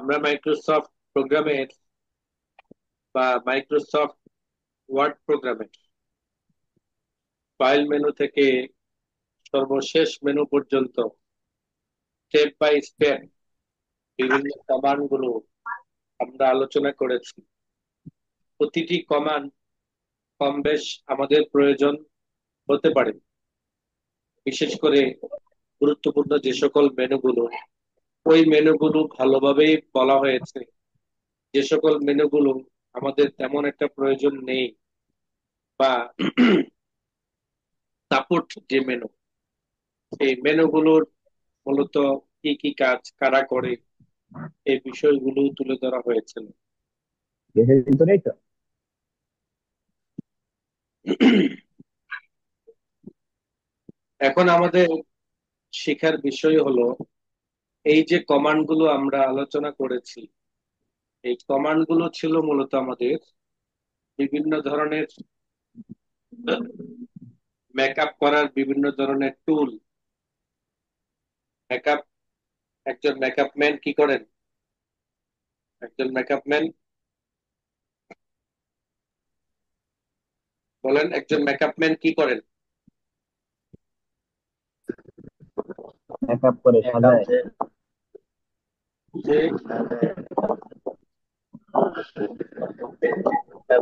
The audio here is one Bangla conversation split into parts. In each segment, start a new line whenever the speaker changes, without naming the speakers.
আমরা মাইক্রোসফট প্রোগ্রামের বা মাইক্রোসফট ওয়ার্ড প্রোগ্রামের ফাইল মেনু থেকে সর্বশেষ মেনু পর্যন্ত স্টেপ বাই স্টেপ বিভিন্ন কমান্ড গুলো আমরা আলোচনা করেছি। প্রতিটি কমান্ড কম বেশ আমাদের প্রয়োজন হতে পারে, বিশেষ করে গুরুত্বপূর্ণ যে সকল মেনুগুলো, ওই মেনুগুলো ভালোভাবেই বলা হয়েছে। যে সকল মেনুগুলো আমাদের তেমন একটা প্রয়োজন নেই বা সাপোর্ট যে মেনু, এই মেনুগুলোর মূলত কি কি কাজ কারা করে, এই বিষয়গুলো তুলে ধরা হয়েছিল।
দেশের ভিতরেই তো।
এখন আমাদের শেখার বিষয় হলো, এই যে কমান্ড গুলো আমরা আলোচনা করেছি, এই কমান্ড গুলো ছিল মূলত আমাদের বিভিন্ন ধরনের মেকআপ করার বিভিন্ন ধরনের টুল। মেকআপ, একজন মেকআপ ম্যান কি করেন? একজন মেকআপ ম্যান, বলেন, একজন মেকআপ ম্যান কি করেন?
মেকআপ করে সাজায়।
সে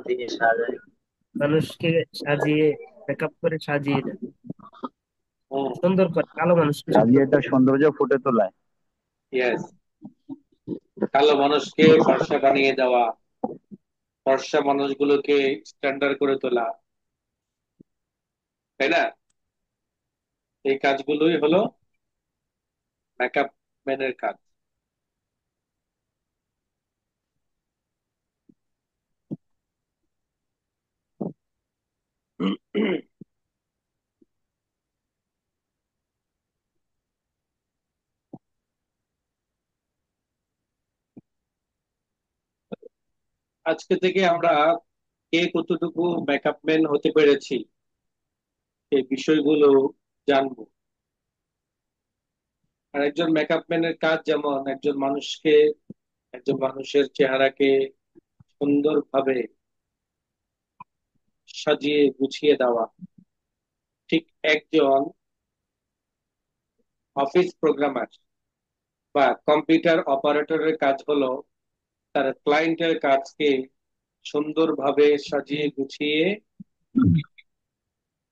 দিয়ে সাজায়, মানুষকে সাজিয়ে, মেকআপ করে সাজিয়ে দেয়, সুন্দর করে কালো মানুষকে সুন্দর
সাজিয়ে
করে।
তার সৌন্দর্য ফুটে তোলায়।
ইয়েস, কালো মানুষকে ফর্সা বানিয়ে দেওয়া, ফর্সা মানুষগুলোকে স্ট্যান্ডার্ড করে তোলা, তাই না? এই কাজগুলোই হলো মেকআপ ম্যানের কাজ। আজকে থেকে আমরা কে কতটুকু মেকআপ ম্যান হতে পেরেছি এই বিষয়গুলো জানবো। আর একজন মেকআপ ম্যানের কাজ যেমন একজন মানুষের চেহারাকে সুন্দরভাবে সাজিয়ে গুছিয়ে দেওয়া, ঠিক একজন অফিস প্রোগ্রামার বা কম্পিউটার অপারেটরের কাজ হলো তার ক্লায়েন্টের কাজকে সুন্দরভাবে সাজিয়ে গুছিয়ে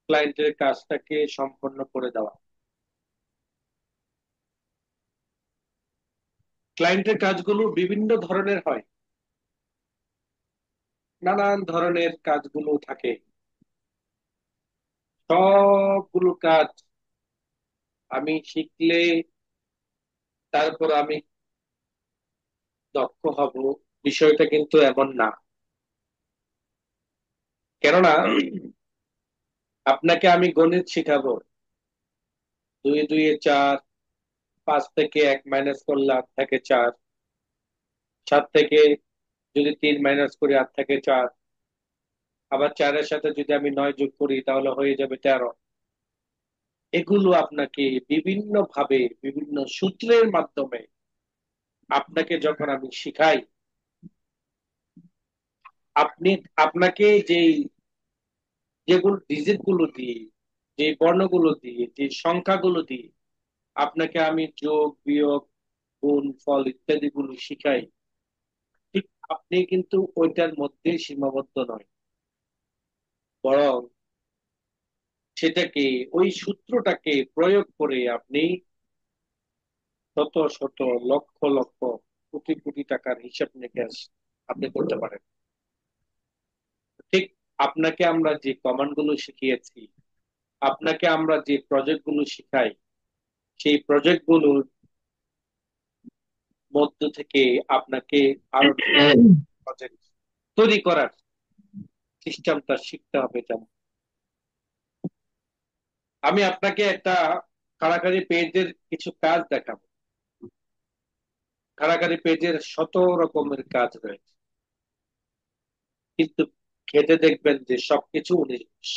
ক্লায়েন্টের কাজটাকে সম্পন্ন করে দেওয়া। ক্লায়েন্টের কাজগুলো বিভিন্ন ধরনের হয়, নানান ধরনের কাজগুলো থাকে। সবগুলো কাজ আমি শিখলে তারপর আমি দক্ষ হব, বিষয়টা কিন্তু এমন না। কেননা আপনাকে আমি গণিত শিখাবো, দুই দুইয়ে চার, পাঁচ থেকে এক মাইনাস করলে আট থাকে চার, সাত থেকে যদি তিন মাইনাস করি আট থাকে চার, আবার চারের সাথে যদি আমি নয় যোগ করি তাহলে হয়ে যাবে 13। এগুলো আপনাকে বিভিন্ন ভাবে বিভিন্ন সূত্রের মাধ্যমে আপনাকে যখন আমি শিখাই, আপনি আপনাকে যেগুলো ডিজিট গুলো দিয়ে, যে বর্ণগুলো দিয়ে, যে সংখ্যাগুলো দিয়ে আপনাকে আমি যোগ বিয়োগ গুণ ফল ইত্যাদি গুলো শিখাই, ঠিক আপনি কিন্তু ওইটার মধ্যে সীমাবদ্ধ নয়, বরং সেটাকে, ওই সূত্রটাকে প্রয়োগ করে আপনি শত শত লক্ষ লক্ষ কোটি কোটি টাকার হিসাব নিকাশ আপনি করতে পারেন। ঠিক আপনাকে আমরা যে কমান্ড গুলো শিখিয়েছি, আপনাকে আমরা যে প্রজেক্ট গুলো শিখাই, সেই প্রজেক্ট গুলোর মধ্য থেকে আপনাকে আরো প্রজেক্ট তৈরি করার সিস্টেমটা শিখতে হবে। যেমন আমি আপনাকে একটা কারাগারি পেজের কিছু কাজ দেখাবো। কারাগারি পেজের শত রকমের কাজ রয়েছে, কিন্তু খেতে দেখবেন যে সবকিছু 19-20।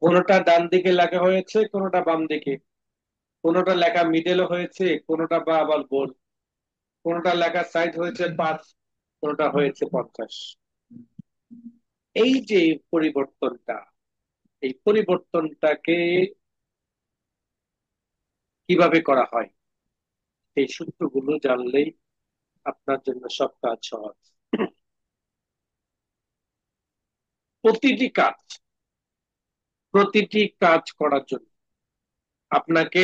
কোনোটা ডান দিকে লেখা হয়েছে, কোনোটা বাম দিকে, কোনোটা লেখা মিডলে হয়েছে, কোনোটা বা আবার গোল। কোনটা লেখা সাইজ হয়েছে 5, কোনটা হয়েছে 50। এই যে পরিবর্তনটা, এই পরিবর্তনটাকে কিভাবে করা হয়, এই সূত্রগুলো জানলেই আপনার জন্য সব কাজ সহজ। প্রতিটি কাজ, প্রতিটি কাজ করার জন্য আপনাকে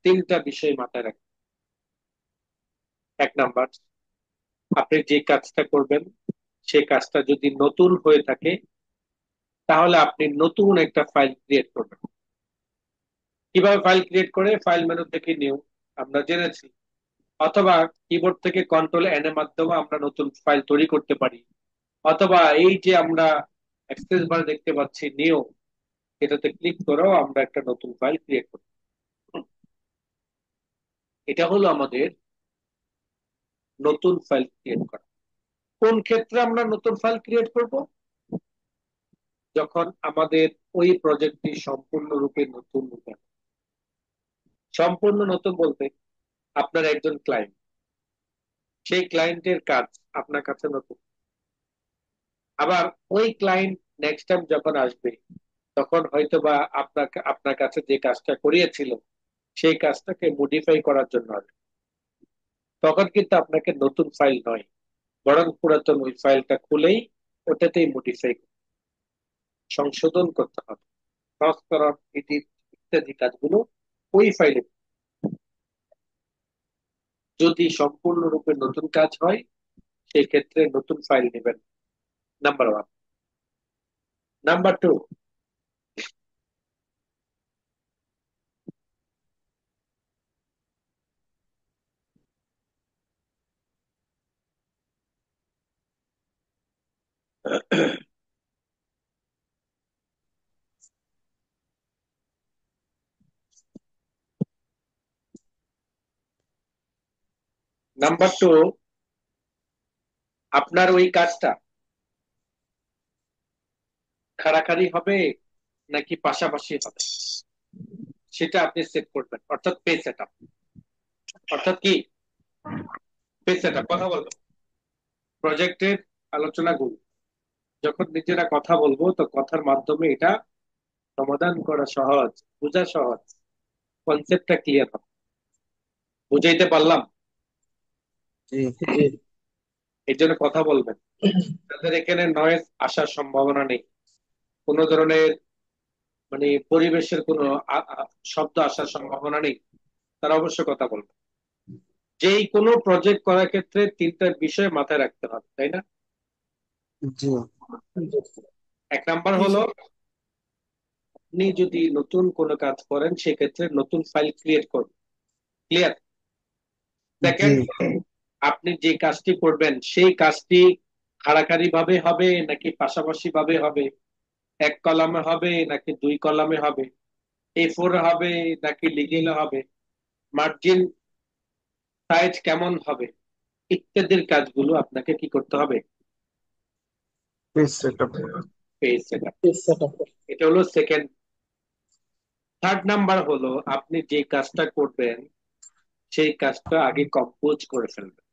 তিনটা বিষয় মাথায় রাখবেন। এক নাম্বার, আপনি যে কাজটা করবেন সেই কাজটা যদি নতুন হয়ে থাকে, তাহলে আপনি নতুন একটা ফাইল ক্রিয়েট করবেন। কিভাবে ফাইল ক্রিয়েট করে? ফাইল মেনু থেকে নিউ, আমরা জেনেছি। অথবা কিবোর্ড থেকে কন্ট্রোল এন এর মাধ্যমে আমরা নতুন ফাইল তৈরি করতে পারি। অথবা এই যে আমরা অ্যাক্সেস বার দেখতে পাচ্ছি নিউ, এটাতে ক্লিক করেও আমরা একটা নতুন ফাইল ক্রিয়েট করব। এটা হলো আমাদের নতুন ফাইল ক্রিয়েট করা। কোন ক্ষেত্রে আমরা নতুন ফাইল ক্রিয়েট করব? যখন আমাদের ওই প্রজেক্টটি সম্পূর্ণরূপে নতুন রূপে, সম্পূর্ণ নতুন বলতে আপনার একজন ক্লায়েন্ট, সেই ক্লায়েন্টের কাজ আপনার কাছে নতুন। আবার ওই ক্লায়েন্ট নেক্সট টাইম যখন আসবে, তখন হয়তোবা আপনাকে আপনার কাছে যে কাজটা করিয়েছিল সেই কাজটাকে মডিফাই করার জন্য আসবে। তখন কিন্তু আপনাকে নতুন ফাইল নয়, বরং পুরাতন ওই ফাইলটা খুলেই ওটাতেই মডিফাই, সংশোধন করতে হবে। সংস্করণ, এডিট ইত্যাদি কাজগুলো ওই ফাইলে। যদি সম্পূর্ণরূপে নতুন কাজ হয়, সেই ক্ষেত্রে নতুন ফাইল নেবেন, number one. Number two, number two, আপনার ওই কাজটা খাড়াখাড়ি হবে নাকি পাশাপাশি হবে, সেটা আপনি সেট করবেন। অর্থাৎ পেজ সেট আপ। অর্থাৎ কি? পেজ সেট আপ, কথা বলবো প্রজেক্টের আলোচনাগুলো যখন নিজেরা কথা বলবো, তো কথার মাধ্যমে এটা সমাধান করা সহজ, বোঝা সহজ, কনসেপ্টটা ক্লিয়ার হবে। বুঝাইতে পারলাম?
জি।
এই জন্য কথা বলবেন। তাদের এখানে নয়েজ আসার সম্ভাবনা নেই, কোনো ধরনের মানে পরিবেশের কোনো শব্দ আসার সম্ভাবনা নেই। তারা অবশ্য কথা বলবে। যেই কোনো প্রজেক্ট করার ক্ষেত্রে তিনটা বিষয় মাথায় রাখতে হবে, তাই না?
জি।
এক নাম্বার হলো, আপনি যদি নতুন কোনো কাজ করেন সেক্ষেত্রে নতুন ফাইল ক্রিয়েট করবেন। ক্লিয়ার?
জি।
সেকেন্ড, আপনি যে কাজটি করবেন সেই কাজটি খাড়াখাড়ি ভাবে হবে নাকি পাশাপাশি ভাবে হবে, এক কলামে হবে নাকি দুই কলামে হবে, A4 হবে নাকি লিগেলে হবে, মার্জিন সাইজ কেমন হবে, ইত্যাদির কাজগুলো আপনাকে কি করতে হবে?
Page setup.
Page setup. এটা হলো সেকেন্ড। থার্ড নাম্বার হলো, আপনি যে কাজটা করবেন সেই কাজটা আগে কম্পোজ করে ফেলবেন।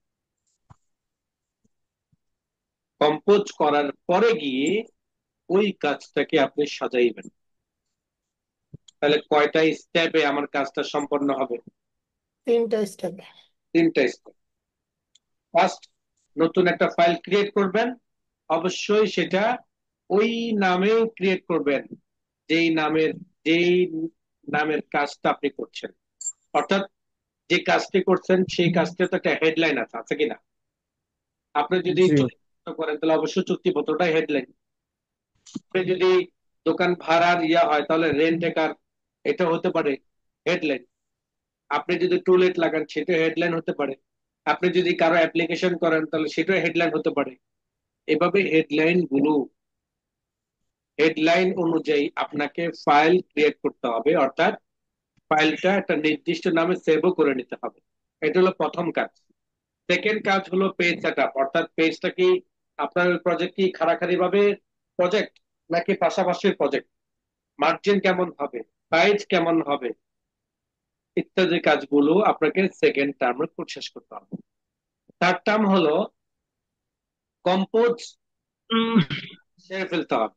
কম্পোজ করার পরে গিয়ে ওই কাজটাকে আপনি সাজাইবেন। তাহলে কয়টা স্টেপে আমার কাজটা সম্পন্ন হবে?
3টা স্টেপ।
3টা স্টেপ। ফার্স্ট, নতুন একটা ফাইল ক্রিয়েট করবেন। অবশ্যই সেটা ওই নামে ক্রিয়েট করবেন যেই নামের, যেই নামের কাজটা আপনি করছেন। অর্থাৎ যে কাজটি করছেন সেই কাজটা তো একটা হেডলাইন আছে, আছে কিনা? আপনি যদি
জি।
চুক্তিপত্র করেন তাহলে অবশ্যই চুক্তিপত্রটাই হেডলাইন। আপনি যদি দোকান ভাড়ার ইয়া হয় তাহলে রেন্ট একার, এটা হতে পারে হেডলাইন। আপনি যদি টুলেট লাগান সেটা হেডলাইন হতে পারে। আপনি যদি কারো অ্যাপ্লিকেশন করেন তাহলে সেটা হেডলাইন হতে পারে। এভাবে হেডলাইন গুলো, হেডলাইন অনুযায়ী আপনাকে ফাইল ক্রিয়েট করতে হবে। অর্থাৎ ফাইলটা একটা নির্দিষ্ট নামে সেভও করে নিতে হবে। এটা হলো প্রথম কাজ। সেকেন্ড কাজ হলো পেজ সেটআপ। অর্থাৎ পেজটা কি, আপনার প্রজেক্ট কি খাড়াখাড়ি ভাবে প্রজেক্ট নাকি পাশাপাশি প্রজেক্ট, মার্জিন কেমন হবে, সাইজ কেমন হবে, ইত্যাদি কাজগুলো আপনাকে সেকেন্ড টার্মে শেষ করতে হবে। থার্ড টার্ম হলো কম্পোজ সেরে ফেলতে হবে।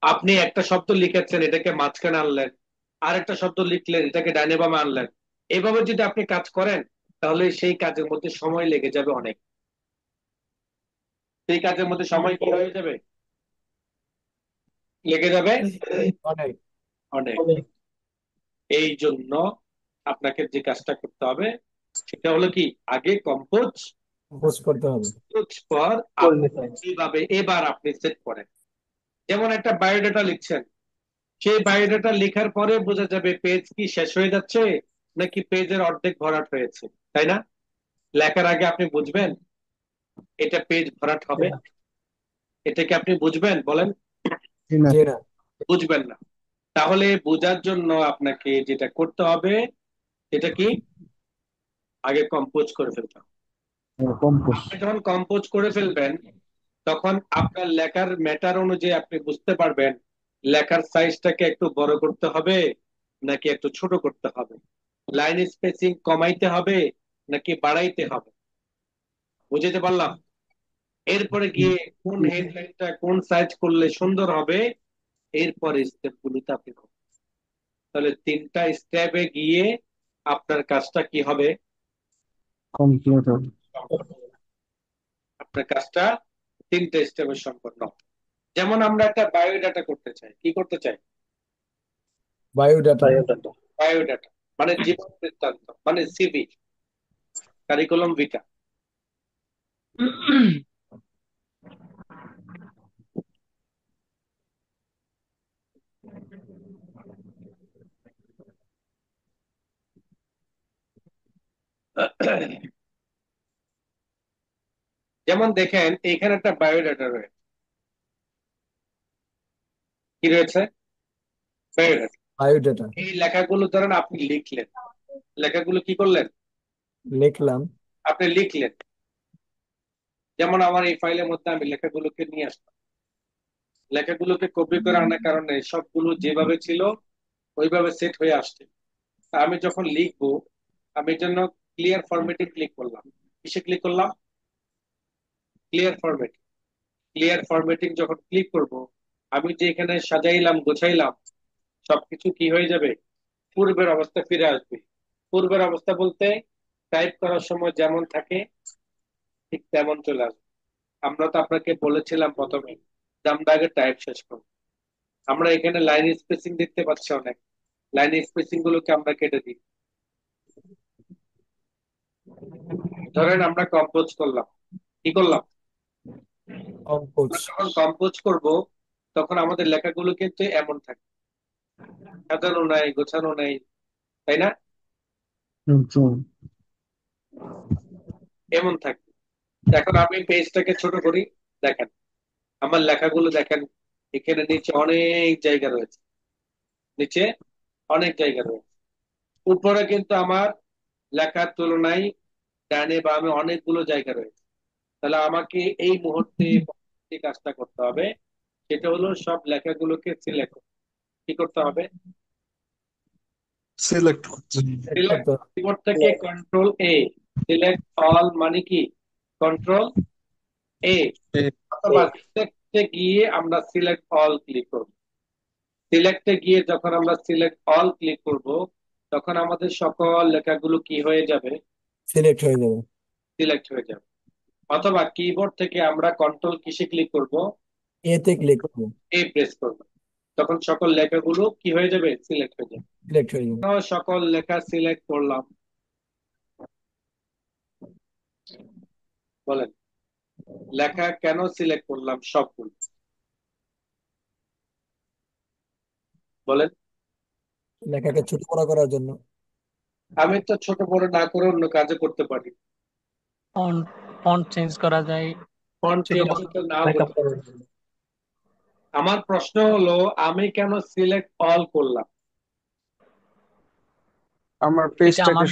আপনি একটা শব্দ লিখেছেন, এটাকে মাঝখানে আনলেন, আর একটা শব্দ লিখলেন, এটাকে ডাইনে বামে আনলেন। এভাবে যদি আপনি কাজ করেন তাহলে সেই কাজের মধ্যে সময় লেগে যাবে অনেক। সেই কাজের মধ্যে সময় কি হয়ে যাবে? লেগে যাবে
অনেক
অনেক। এই জন্য আপনাকে যে কাজটা করতে হবে সেটা হলো কি, আগে কম্পোজ
পোস্ট করতে হবে।
পর কিভাবে এবার আপনি সেট করেন। যেমন একটা বায়োডাটা লিখছেন, সেই বায়োডাটা লেখার পরে বোঝা যাবে পেজ কি শেষ হয়ে যাচ্ছে নাকি পেজের অর্ধেক ভরাট হয়েছে, তাই না? লেখার আগে আপনি বুঝবেন এটা পেজ ভরাট হবে, এটা কি আপনি বুঝবেন বলেন?
জি না।
বুঝবেন না। তাহলে বোঝার জন্য আপনাকে যেটা করতে হবে এটা কি, আগে কম্পোজ করে ফেলতে হবে।
কম্পোস্ট।
আপনি যখন কম্পোজ করে ফেলবেন তখন আপনার লেখার ম্যাটার অনুযায়ী আপনি বুঝতে পারবেন লেখার সাইজটাকে একটু বড় করতে হবে নাকি একটু ছোট করতে হবে, লাইন স্পেসিং কমাইতে হবে নাকি বাড়াইতে হবে। বুঝতে পারলাম? এরপরে গিয়ে কোন হেডলাইনটা কোন সাইজ করলে সুন্দর হবে, এরপরে স্টেপ গুলোতে আপনি করবেন। তাহলে তিনটা স্টেপে গিয়ে আপনার কাজটা কি হবে?
কমপ্লিট হবে।
আপনার কাজটা তিনটা স্টেপে সম্পন্ন হবে। যেমন আমরা একটা বায়োডাটা করতে চাই, কি করতে চাই?
বায়োডাটা।
বায়োডাটা মানে জীবন বৃত্তান্ত, মানে সিভি, কারিকুলাম ভিটা। যেমন দেখেন এখানে একটা বায়োডাটা রয়েছে, কি রয়েছে? বায়োডাটা।
বায়োডাটা
এই লেখাগুলো ধরেন আপনি লিখলেন, লেখাগুলো কি করলেন?
লিখলাম।
আপনি লিখলেন। যেমন আমার এই ফাইলের মধ্যে আমি লেখাগুলোকে নিয়ে আসলাম, লেখাগুলোকে কপি করে আনার কারণে সবগুলো যেভাবে ছিল ওইভাবে সেট হয়ে আসছে। তা আমি যখন লিখবো আমি এর জন্য ক্লিয়ার ফরম্যাটিং ক্লিক করলাম। কিসে ক্লিক করলাম? Clear formatting. ক্লিয়ার ফরম্যাটিং যখন ক্লিক করব, আমি যে এখানে সাজাইলাম গোছাইলাম সবকিছু কি হয়ে যাবে? পূর্বের অবস্থা ফিরে আসবে। পূর্বের অবস্থা বলতে টাইপ করার সময় যেমন থাকে ঠিক তেমন চলে আসবে। আমরা তো আপনাকে বলেছিলাম প্রথমে যে আমরা আগে টাইপ শেষ করবো। আমরা এখানে লাইন স্পেসিং দেখতে পাচ্ছি অনেক, লাইন স্পেসিং গুলোকে আমরা কেটে দিই। ধরেন আমরা কম্পোজ করলাম, কি করলাম? আমরা যখন কম্পোজ করব তখন আমাদের লেখাগুলো কিন্তু এমন থাকে, সাজানো নাই, গোছানো নাই, তাই না? এমন থাকে। এখন আমি পেজটাকে ছোট করি, দেখেন আমার লেখাগুলো দেখেন, এখানে নিচে অনেক জায়গা রয়েছে, নিচে অনেক জায়গা রয়েছে। উপরে কিন্তু আমার লেখার তুলনায় ডানে বামে অনেকগুলো জায়গা রয়েছে। তাহলে আমাকে এই মুহূর্তে যে কাজটা করতে হবে সেটা হলো সব লেখাগুলোকে সিলেক্ট, কি করতে হবে?
সিলেক্ট করতে
সিলেক্ট। কিবোর্ড থেকে কন্ট্রোল এ, সিলেক্ট অল মানে কি? কন্ট্রোল এ। অথবা সিলেক্টে গিয়ে আমরা সিলেক্ট অল ক্লিক করব। সিলেক্টে গিয়ে যখন আমরা সিলেক্ট অল ক্লিক করব তখন আমাদের সকল লেখাগুলো কি হয়ে যাবে?
সিলেক্ট হয়ে যাবে।
সিলেক্ট হয়ে যাবে। অথবা কিবোর্ড থেকে আমরা কন্ট্রোল কিসে ক্লিক করব?
এতে ক্লিক করব।
এ প্রেস করব। তখন সকল লেখাগুলো কি হয়ে যাবে? সিলেক্ট হয়ে যাবে।
সিলেক্ট হয়ে যাবে।
সকল লেখা সিলেক্ট করলাম, বলেন লেখা কেন সিলেক্ট করলাম সবগুলো? বলেন।
লেখাকে ছোট বড় করার জন্য।
আমি তো ছোট বড় না করে অন্য কাজে করতে পারি,
ফন্ট ফন্ট চেঞ্জ করা যায়,
ফন্ট
ছোট বড়
চেঞ্জ নাও
ব্যাকআপ
করতে পারি। আমার প্রশ্ন হলো আমি কেন সিলেক্ট অল করলাম?
আমার
এটা আমার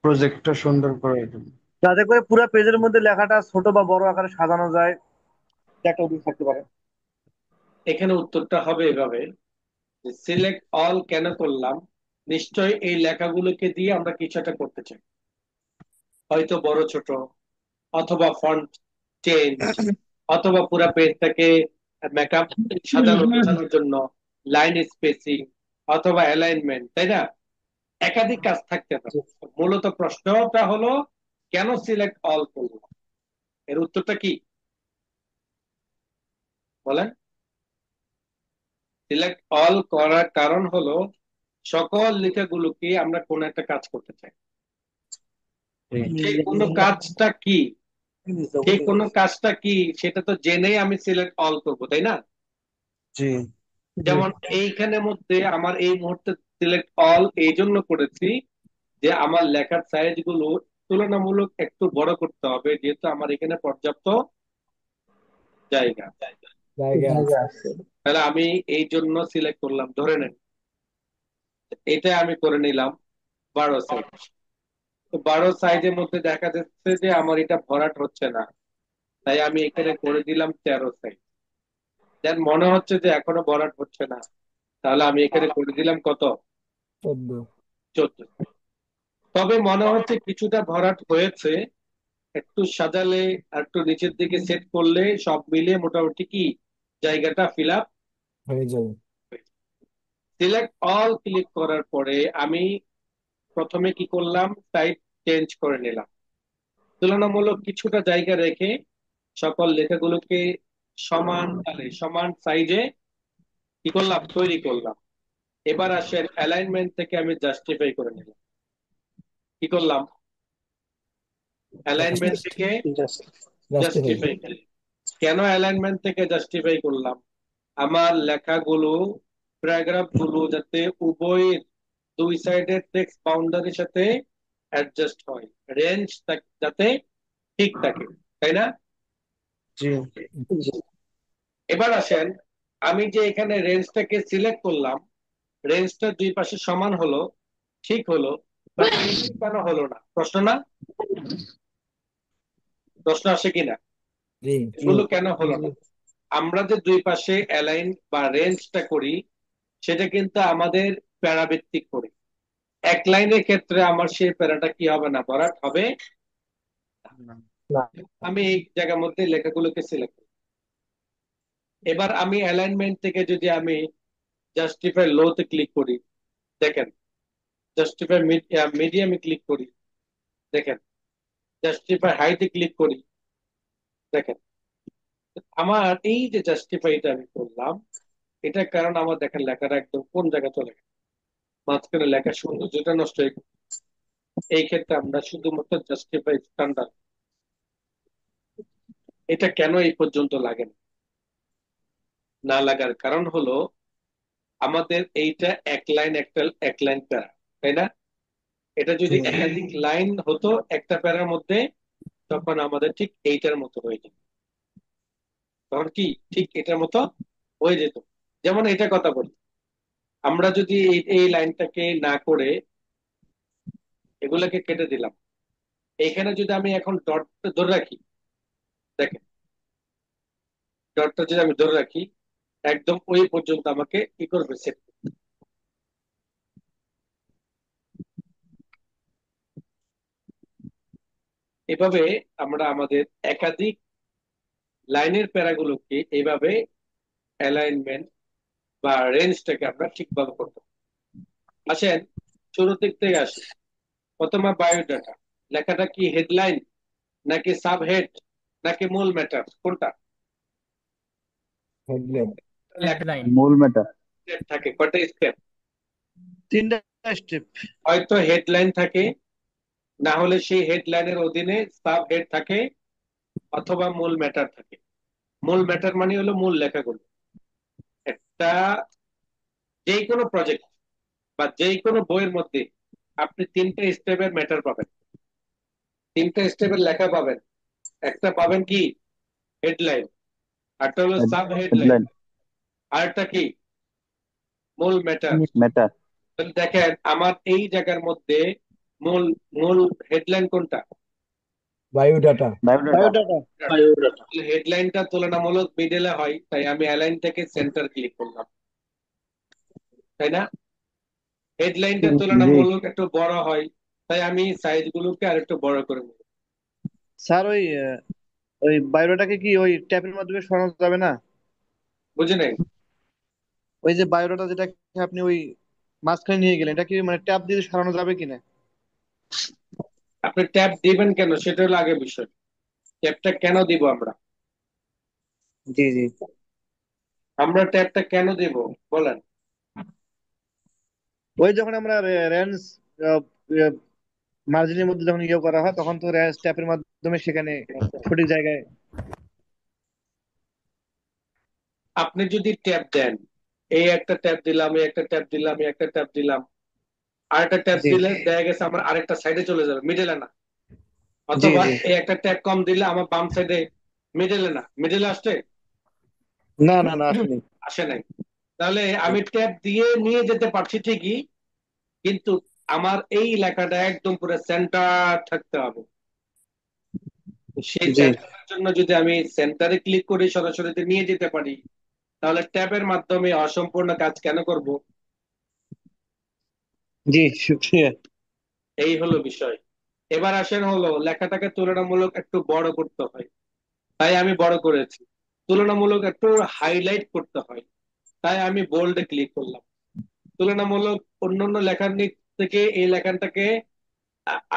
প্রজেক্টটা সুন্দর করার জন্য।
যাতে করে পুরো পেজের মধ্যে লেখাটা ছোট বা বড় আকারে সাজানো যায়, এটা একটা উদ্দেশ্য থাকতে পারে।
এখানে উত্তরটা হবে এভাবে, সিলেক্ট অল কেন করলাম? নিশ্চয়ই এই লেখাগুলোকে দিয়ে আমরা কিছু একটা করতে চাই। হয়তো বড় ছোট, অথবা ফন্ট চেঞ্জ, অথবা পুরো পেজটাকে মেকআপ সাজানো গোছানোর জন্য লাইন স্পেসিং, অথবা অ্যালাইনমেন্ট, তাই না? একাধিক কাজ থাকতে পারে। মূলত প্রশ্নটা হলো কেন সিলেক্ট অল করলাম? এর উত্তরটা কি বলেন? সিলেক্ট অল করার কারণ হলো সকল লেখাগুলোকে আমরা কোন একটা কাজ করতে চাই। সেই কোন কাজটা কি, সেই কোন কাজটা কি সেটা তো জেনেই আমি সিলেক্ট অল করবো, তাই না?
জি
যেমন এইখানের মধ্যে আমার এই মুহূর্তে সিলেক্ট অল এই জন্য করেছি যে আমার লেখার সাইজ গুলো তুলনামূলক একটু বড় করতে হবে, যেহেতু আমার এখানে পর্যাপ্ত জায়গা।
জায়গা আছে।
তাহলে আমি এই জন্য সিলেক্ট করলাম, ধরে নেন এটা আমি করে নিলাম 12 সাইজ। তো 12 সাইজের মধ্যে দেখা যাচ্ছে যে আমার এটা ভরাট হচ্ছে না, তাই আমি এখানে করে দিলাম 13 সাইজ। দেন মনে হচ্ছে যে এখনো ভরাট হচ্ছে না, তাহলে আমি এখানে করে দিলাম কত?
14।
14। তবে মনে হচ্ছে কিছুটা ভরাট হয়েছে, একটু সাজালে আর একটু নিচের দিকে সেট করলে সব মিলিয়ে মোটামুটি কি জায়গাটা ফিল আপ।
হয়ে যাবে।
সিলেক্ট অল ক্লিক করার পরে আমি প্রথমে কি করলাম, টাইপ চেঞ্জ করে নিলাম, তুলনামূলক কিছুটা জায়গা রেখে সকল লেখাগুলোকে সমান তালে সমান সাইজে কি করলাম, তৈরি করলাম। এবার আসেন অ্যালাইনমেন্ট থেকে আমি জাস্টিফাই করে নিলাম। কি করলাম? অ্যালাইনমেন্ট থেকে
জাস্টিফাই।
জাস্টিফাই। কেন অ্যালাইনমেন্ট থেকে জাস্টিফাই করলাম? আমার লেখাগুলো, প্যারাগ্রাফ গুলো যাতে উভয়ের দুই সাইডের টেক্সট বাউন্ডারির সাথে অ্যাডজাস্ট হয়, রেঞ্জ যাতে ঠিক থাকে, তাই না?
জি
এবার আসেন, আমি যে এখানে রেঞ্জটাকে সিলেক্ট করলাম, রেঞ্জটা দুই পাশে সমান হলো, ঠিক হলো, বাট কেন হলো না? প্রশ্ন না? প্রশ্ন আসে কিনা?
জি
এগুলো কেন হলো না? আমরা যে দুই পাশে অ্যালাইন বা রেঞ্জটা করি সেটা কিন্তু আমাদের প্যারাভিত্তিক করি। এক লাইনের ক্ষেত্রে আমার সেই প্যারাটা কি হবে না, ভরাট হবে।
না।
আমি এই জায়গার মধ্যে লেখাগুলোকে সিলেক্ট করি। এবার আমি অ্যালাইনমেন্ট থেকে যদি আমি জাস্টিফাই লোতে ক্লিক করি, দেখেন, জাস্টিফাই মিডিয়ামে ক্লিক করি, দেখেন, জাস্টিফাই হাইতে ক্লিক করি, দেখেন। আমার এই যে জাস্টিফাইটা আমি করলাম, এটার কারণ আমার দেখেন লেখাটা একদম কোন জায়গায় চলে গেছে, মাঝখানে লেখার সৌন্দর্যটা নষ্ট হয়ে গেছে। এই ক্ষেত্রে আমরা শুধুমাত্র জাস্টিফাই স্ট্যান্ডার্ড, এটা কেন এই পর্যন্ত লাগে না? না লাগার কারণ হলো আমাদের এইটা এক লাইন, একটা এক লাইন প্যারা, তাই না? এটা যদি একাধিক লাইন হতো একটা প্যারার মধ্যে, তখন আমাদের ঠিক এইটার মতো হয়ে যেত। তখন কি ঠিক এটার মতো হয়ে যেত। যেমন এটা কথা বলি, আমরা যদি এই লাইনটাকে না করে এগুলাকে কেটে দিলাম, এইখানে যদি আমি এখন ডটটা ধরে রাখি, দেখেন, ডটটা যদি আমি ধরে রাখি, একদম ওই পর্যন্ত আমাকে কি করবে, সেট। এভাবে আমরা আমাদের একাধিক লাইনের প্যারাগুলোকে এইভাবে অ্যালাইনমেন্ট বা রেঞ্জটাকে আমরা ঠিকভাবে করতে পারি। আসেন শুরু দিক থেকে আসি। প্রথমে বায়োডাটা, লেখাটা কি হেডলাইন নাকি সাব হেড নাকি মূল ম্যাটার, কোনটা?
হেডলাইন।
লেখা
হেডলাইন।
মূল ম্যাটার।
step থাকে, কয়টা স্টেপ?
3টা স্টেপ।
হয়তো হেডলাইন থাকে, না হলে সেই হেডলাইনের অধীনে সাব হেড থাকে, অথবা মূল ম্যাটার থাকে। মূল ম্যাটার মানে হলো মূল লেখাগুলো। একটা যেই কোনো প্রজেক্ট বা যেই কোনো বইয়ের মধ্যে আপনি 3টে স্টেপের ম্যাটার পাবেন, 3টে স্টেপের লেখা পাবেন। একটা পাবেন কি হেডলাইন, আরটা হলো সাব হেডলাইন,
হেডলাইন,
আরটা কি মূল ম্যাটার।
ম্যাটার।
দেখেন আমার এই জায়গার মধ্যে মূল মূল হেডলাইন কোনটা?
বায়োডাটা।
বায়োডাটা।
হেডলাইনটা তুলনামূলক মিডলে হয়, তাই আমি অ্যালাইন থেকে সেন্টার ক্লিক করলাম, তাই না? হেডলাইনটা
জি।
তুলনামূলক একটু বড় হয়, তাই আমি সাইজ গুলোকে আর একটু বড় করে নিলাম।
স্যার ওই বায়োডাটাকে কি ওই ট্যাপের মাধ্যমে সরানো যাবে না?
বুঝি নাই।
ওই যে বায়োডাটা যেটা আপনি ওই মাঝখানে নিয়ে গেলেন, এটা কি মানে ট্যাপ দিয়ে সরানো যাবে কিনা?
আপনি ট্যাব দিবেন কেন সেটা হলো আগে বিষয়। ট্যাবটা কেন দিব আমরা?
জি জি।
আমরা ট্যাবটা কেন দিব বলেন।
ওই যখন আমরা রেঞ্জ মার্জিনের মধ্যে যখন ইয়ে করা হয়, তখন তো রেঞ্জ ট্যাপের মাধ্যমে সেখানে সঠিক জায়গায়।
আপনি যদি ট্যাব দেন, এই একটা ট্যাব দিলাম, এই একটা ট্যাব দিলাম, এই একটা ট্যাব দিলাম, আরেকটা ট্যাব
জি
দিলে দেখা গেছে আমার আরেকটা সাইডে চলে যাবে, মিডলে না।
জি
অথবা
জি।
এই একটা ট্যাব কম দিলে আমার বাম সাইডে, মিডলে না, মিডলে আসছে,
না না না, আসেনি।
আসে নাই। তাহলে আমি ট্যাব দিয়ে নিয়ে যেতে পারছি ঠিকই, কিন্তু আমার এই লেখাটা একদম পুরো সেন্টার থাকতে হবে। সেই
জি
সেন্টারের জন্য যদি আমি সেন্টারে ক্লিক করে সরাসরি নিয়ে যেতে পারি, তাহলে ট্যাবের মাধ্যমে অসম্পূর্ণ কাজ কেন করব?
জি, শুক্রিয়া।
এই হলো বিষয়। এবার আসেন হলো লেখাটাকে তুলনামূলক একটু বড় করতে হয়, তাই আমি বড় করেছি। তুলনামূলক একটু হাইলাইট করতে হয়, তাই আমি বোল্ডে ক্লিক করলাম। তুলনামূলক অন্যান্য লেখার নিচ থেকে এই লেখাটাকে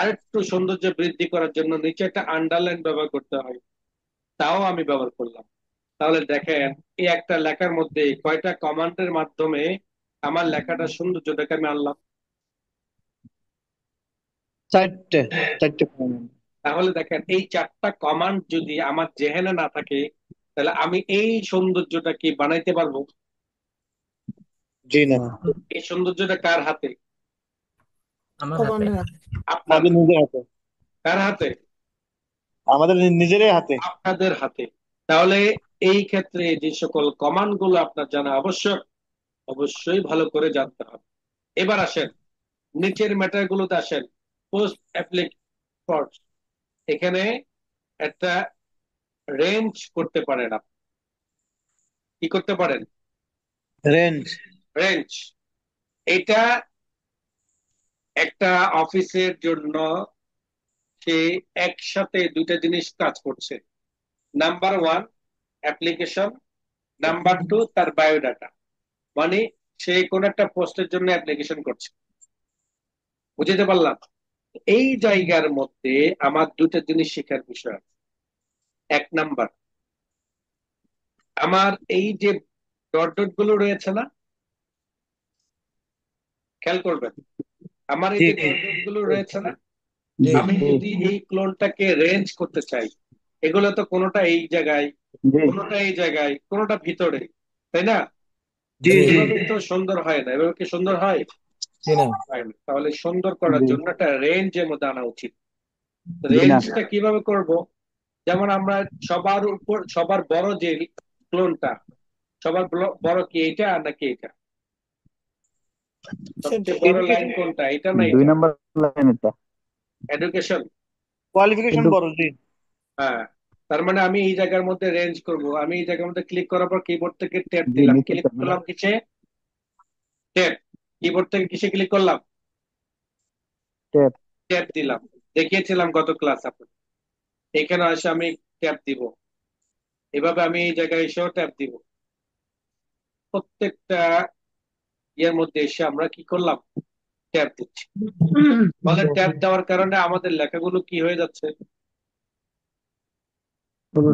আরেকটু সৌন্দর্য বৃদ্ধি করার জন্য নিচে একটা আন্ডারলাইন ব্যবহার করতে হয়, তাও আমি ব্যবহার করলাম। তাহলে দেখেন, এই একটা লেখার মধ্যে কয়টা কমান্ডের মাধ্যমে আমার লেখাটা সৌন্দর্যটাকে আমি আনলাম।
চারটে, চারটে point।
তাহলে দেখেন, এই চারটা কমান্ড যদি আমার জেহেনে না থাকে, তাহলে আমি এই সৌন্দর্যটা কি বানাইতে পারবো?
জি না।
এই সৌন্দর্যটা কার হাতে?
আমার হাতে।
কমান্ডার হাতে।
আপনার
আমাদের নিজের হাতে।
কার হাতে?
আমাদের নিজেরই হাতে।
আপনাদের হাতে। তাহলে এই ক্ষেত্রে যে সকল কমান্ড গুলো আপনার জানা আবশ্যক, অবশ্যই ভালো করে জানতে হবে। এবার আসেন নিচের ম্যাটার গুলোতে আসেন। পোস্ট অ্যাপ্লিক ফর্স, এখানে একটা রেঞ্জ করতে পারেন আপনি। কি করতে পারেন?
রেঞ্জ।
রেঞ্জ। এটা একটা অফিসের জন্য সে একসাথে দুইটা জিনিস কাজ করছে। Number one application, number two তার বায়োডাটা। মানে সে কোন একটা পোস্টের জন্য অ্যাপ্লিকেশন করছে, বুঝতে পারলাম? এই জায়গার মধ্যে আমার দুটো জিনিস শেখার বিষয় আছে। এক নাম্বার, আমার এই যে ডট ডট গুলো রয়েছে না, খেয়াল করবেন, আমার এই
জি
যে ডট ডট গুলো রয়েছে না,
জি
আমি যদি এই ক্লোনটাকে রেঞ্জ করতে চাই, এগুলো তো কোনোটা এই জায়গায়,
জি
কোনোটা এই জায়গায়, কোনোটা ভিতরে, তাই না?
জি জি
এভাবে তো সুন্দর হয় না। এভাবে কি সুন্দর হয়?
জি না
হয় না। তাহলে সুন্দর করার
জি
জন্য একটা রেঞ্জের মধ্যে আনা উচিত।
জি না।
রেঞ্জটা কিভাবে করব? যেমন আমরা সবার উপর, সবার বড় যে ক্লোনটা, সবার বড় কি এটা নাকি এটা?
সেটা
সবচেয়ে বড় লাইন
এডুকেশন,
কোনটা, এটা না
দুই
এটা?
নাম্বার লাইনেরটা।
এডুকেশন।
কোয়ালিফিকেশন
কিন্তু
বড়। জি
হ্যাঁ। তার মানে আমি এই জায়গার মধ্যে রেঞ্জ করব। আমি এই জায়গার মধ্যে ক্লিক করার পর কিবোর্ড থেকে ট্যাব
জি
দিলাম,
নিচে
ক্লিক করলাম কিসে? ট্যাব। কিবোর্ড থেকে কিসে ক্লিক করলাম?
ট্যাব।
ট্যাব দিলাম। দেখিয়েছিলাম গত ক্লাস আপনার। এখানে এসে আমি ট্যাব দিব। এভাবে আমি এই জায়গায় এসেও ট্যাব দিব। প্রত্যেকটা ইয়ের মধ্যে এসে আমরা কি করলাম? ট্যাব দিচ্ছি। ফলে ট্যাব দেওয়ার কারণে আমাদের লেখাগুলো কি হয়ে যাচ্ছে?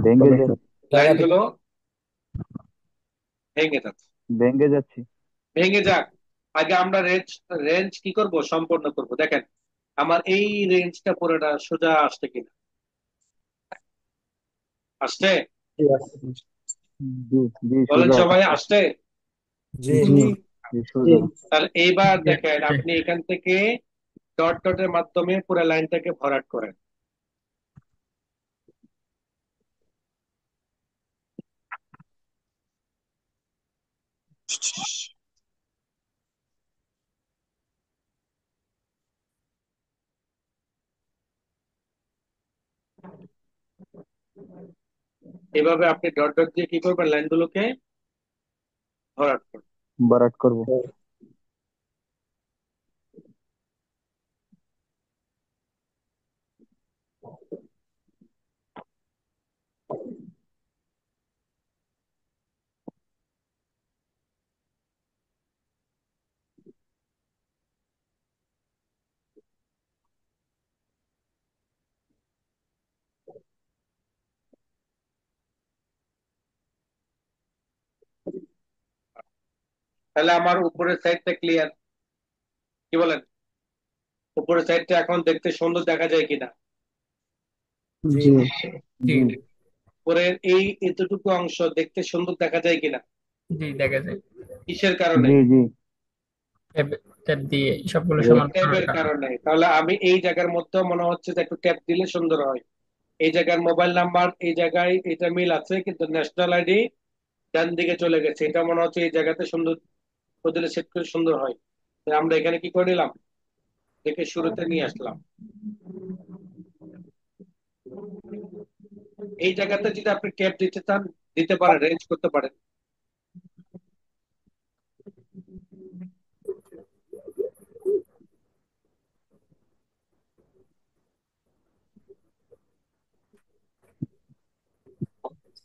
ভেঙ্গে যাচ্ছে।
জায়গা থেকে
লাইনগুলো ভেঙে যাচ্ছে।
ভেঙ্গে যাচ্ছে।
ভেঙে যাক, আগে আমরা রেঞ্জ, রেঞ্জ কি করব? সম্পূর্ণ করব। দেখেন আমার এই রেঞ্জটা পুরোটা সোজা আসছে কিনা? আসছে?
জি জি
বলেন
সোজা
সবাই,
আসছে।
আসছে?
জি
জি
জি সোজা।
তাহলে এইবার দেখেন,
সেটাই।
আপনি এখান থেকে ডট ডটের মাধ্যমে পুরো লাইনটাকে ভরাট করেন। এভাবে আপনি ডট ডট দিয়ে কি করবেন? লাইনগুলোকে ভরাট করবেন।
বারাট করব।
তাহলে আমার উপরের সাইডটা ক্লিয়ার, কি বলেন? উপরের সাইডটা এখন দেখতে সুন্দর দেখা যায় কিনা?
জি
জি
জি
জি
উপরের এই এতটুকু অংশ দেখতে সুন্দর দেখা যায় কিনা?
জি দেখা যায়।
কিসের কারণে?
জি জি
ট্যাব ট্যাব দিয়ে সবগুলো
রেড
সমান করার
ট্যাবের
কারণে।
কারণে। তাহলে আমি এই জায়গার মধ্যে মনে হচ্ছে যে একটু ট্যাপ দিলে সুন্দর হয়। এই জায়গার মোবাইল নাম্বার এই জায়গায় এটা মিল আছে, কিন্তু ন্যাশনাল আইডি ডান দিকে চলে গেছে। এটা মনে হচ্ছে এই জায়গাতে সুন্দর বদলে সেট করে সুন্দর হয়। তাই আমরা এখানে কি করে নিলাম, দেখে শুরুতে নিয়ে আসলাম। এই জায়গাতে যদি আপনি ট্যাপ দিতে চান দিতে পারেন, রেঞ্জ করতে পারেন।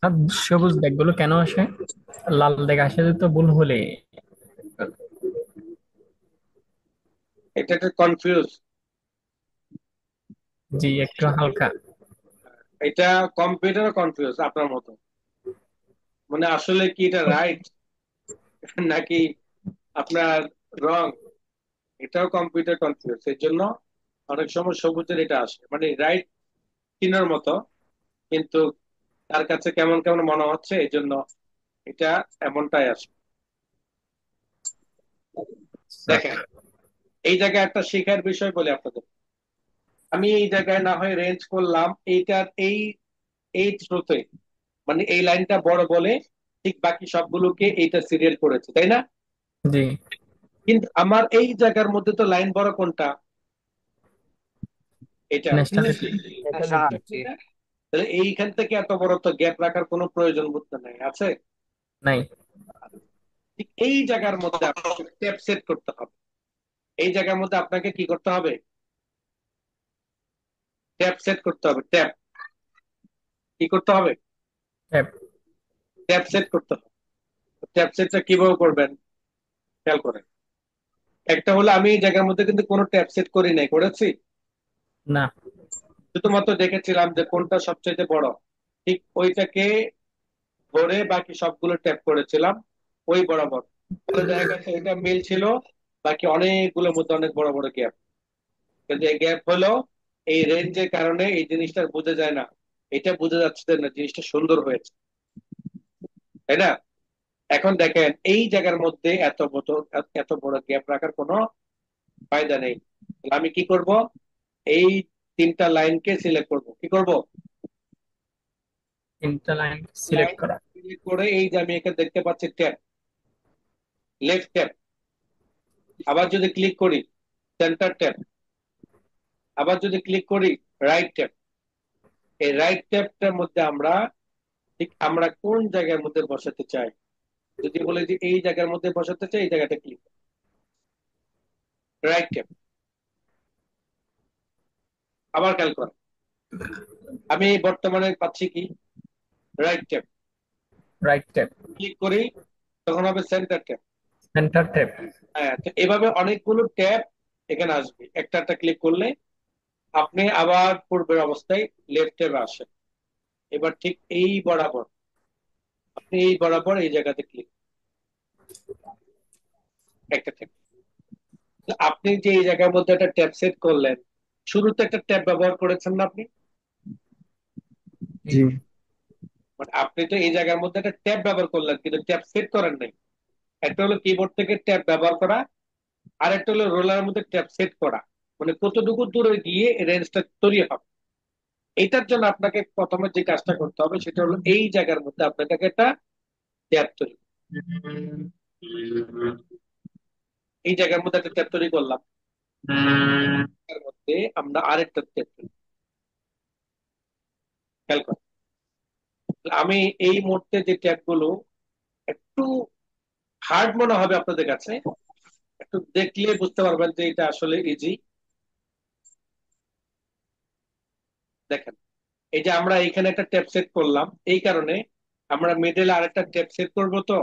আর সবুজ দাগগুলো কেন আসে? লাল দাগ আসে তো ভুল হলে।
এটা একটা কনফিউজ।
জি একটু হালকা।
এটা কম্পিউটার কনফিউজ আপনার মতো, মানে আসলে কি এটা রাইট নাকি আপনার রং, এটাও কম্পিউটার কনফিউজ। এর জন্য অনেক সময় সবুজের এটা আসে, মানে রাইট চিনার মতো, কিন্তু তার কাছে কেমন কেমন মনে হচ্ছে, এই জন্য এটা এমনটাই আসে। দেখেন, এই জায়গায় একটা শেখার বিষয় বলি আপনাদের। আমি এই জায়গায় না হয় রেঞ্জ করলাম এইটার এই এই থ্রুতে, মানে এই লাইনটা বড় বলে ঠিক বাকি সবগুলোকে এইটা সিরিয়াল করেছে, তাই না?
জি
কিন্তু আমার এই জায়গার মধ্যে তো লাইন বড় কোনটা? এটা।
ন্যাশনাল।
তাহলে এইখান থেকে এত বড় তো গ্যাপ রাখার কোনো প্রয়োজন বোধ নাই, আছে?
নাই।
ঠিক এই জায়গার মধ্যে আপনাকে ট্যাপ সেট করতে হবে। এই জায়গার মধ্যে আপনাকে কি করতে হবে? ট্যাপ সেট করতে হবে। ট্যাপ কি করতে হবে?
ট্যাব।
ট্যাপ সেট করতে হবে। ট্যাপ সেটটা কিভাবে করবেন খেয়াল করেন। একটা হলো আমি এই জায়গার মধ্যে কিন্তু কোনো ট্যাপ সেট করি নাই, করেছি?
না।
শুধুমাত্র দেখেছিলাম যে কোনটা সবচেয়ে বড়, ঠিক ওইটাকে ধরে বাকি সবগুলো ট্যাপ করেছিলাম ওই বরাবর। পরে দেখা গেছে এটা মিল ছিল, বাকি অনেকগুলোর মধ্যে অনেক বড় বড় গ্যাপ। কিন্তু এই গ্যাপ হলো এই রেঞ্জের কারণে এই জিনিসটা বোঝা যায় না। এটা বোঝা যাচ্ছে যে না জিনিসটা সুন্দর হয়েছে, তাই না? এখন দেখেন এই জায়গার মধ্যে এত বড় গ্যাপ রাখার কোনো ফায়দা নেই। তাহলে আমি কি করব? এই তিনটা লাইনকে সিলেক্ট করব। কি করব?
তিনটা লাইন সিলেক্ট
লাইন
করা।
সিলেক্ট করে এই যে আমি এখানে দেখতে পাচ্ছি ট্যাব, লেফট ট্যাব। আবার যদি ক্লিক করি সেন্টার ট্যাব। আবার যদি ক্লিক করি রাইট ট্যাব। এই রাইট ট্যাবটার মধ্যে আমরা ঠিক আমরা কোন জায়গার মধ্যে বসাতে চাই, যদি বলে যে এই জায়গার মধ্যে বসাতে চাই, এই জায়গাটা ক্লিক রাইট ট্যাব। আবার খেয়াল কর, আমি বর্তমানে পাচ্ছি কি right tab.
Right tab.
Click করি তখন হবে সেন্টার ট্যাব।
Centre tab.
হ্যাঁ, তো এভাবে অনেকগুলো ট্যাব এখানে আসবে। একটা একটা ক্লিক করলে আপনি আবার পূর্বের অবস্থায় লেফট ট্যাবে আসেন। এবার ঠিক এই বরাবর আপনি এই বরাবর এই জায়গাতে ক্লিক একটা ট্যাব। আপনি যে এই জায়গার মধ্যে একটা ট্যাব সেট করলেন, শুরুতে একটা ট্যাব ব্যবহার করেছেন না আপনি?
জি
মানে আপনি তো এই জায়গার মধ্যে একটা ট্যাব ব্যবহার করলেন কিন্তু ট্যাব সেট করেন নাই। একটা হলো কিবোর্ড থেকে ট্যাব ব্যবহার করা, আর একটা হলো রোলারের মধ্যে ট্যাব সেট করা, মানে কতটুকু দূরে গিয়ে রেঞ্জটা তৈরি হবে। এটার জন্য আপনাকে প্রথমে যে কাজটা করতে হবে সেটা হলো এই জায়গার মধ্যে আপনাকে একটা ট্যাব তৈরি, এই জায়গার মধ্যে একটা ট্যাব তৈরি করলাম। এর মধ্যে আমরা আরেকটা ট্যাব তৈরি, খেয়াল করুন। আমি এই মুহূর্তে যে ট্যাব গুলো একটু হার্ড মনে হবে আপনাদের কাছে, একটু দেখলে বুঝতে পারবেন যে এটা আসলে ইজি। দেখেন, এই যে আমরা এখানে একটা ট্যাব সেট করলাম, এই কারণে আমরা মিডলে আরেকটা ট্যাব সেট করব। তো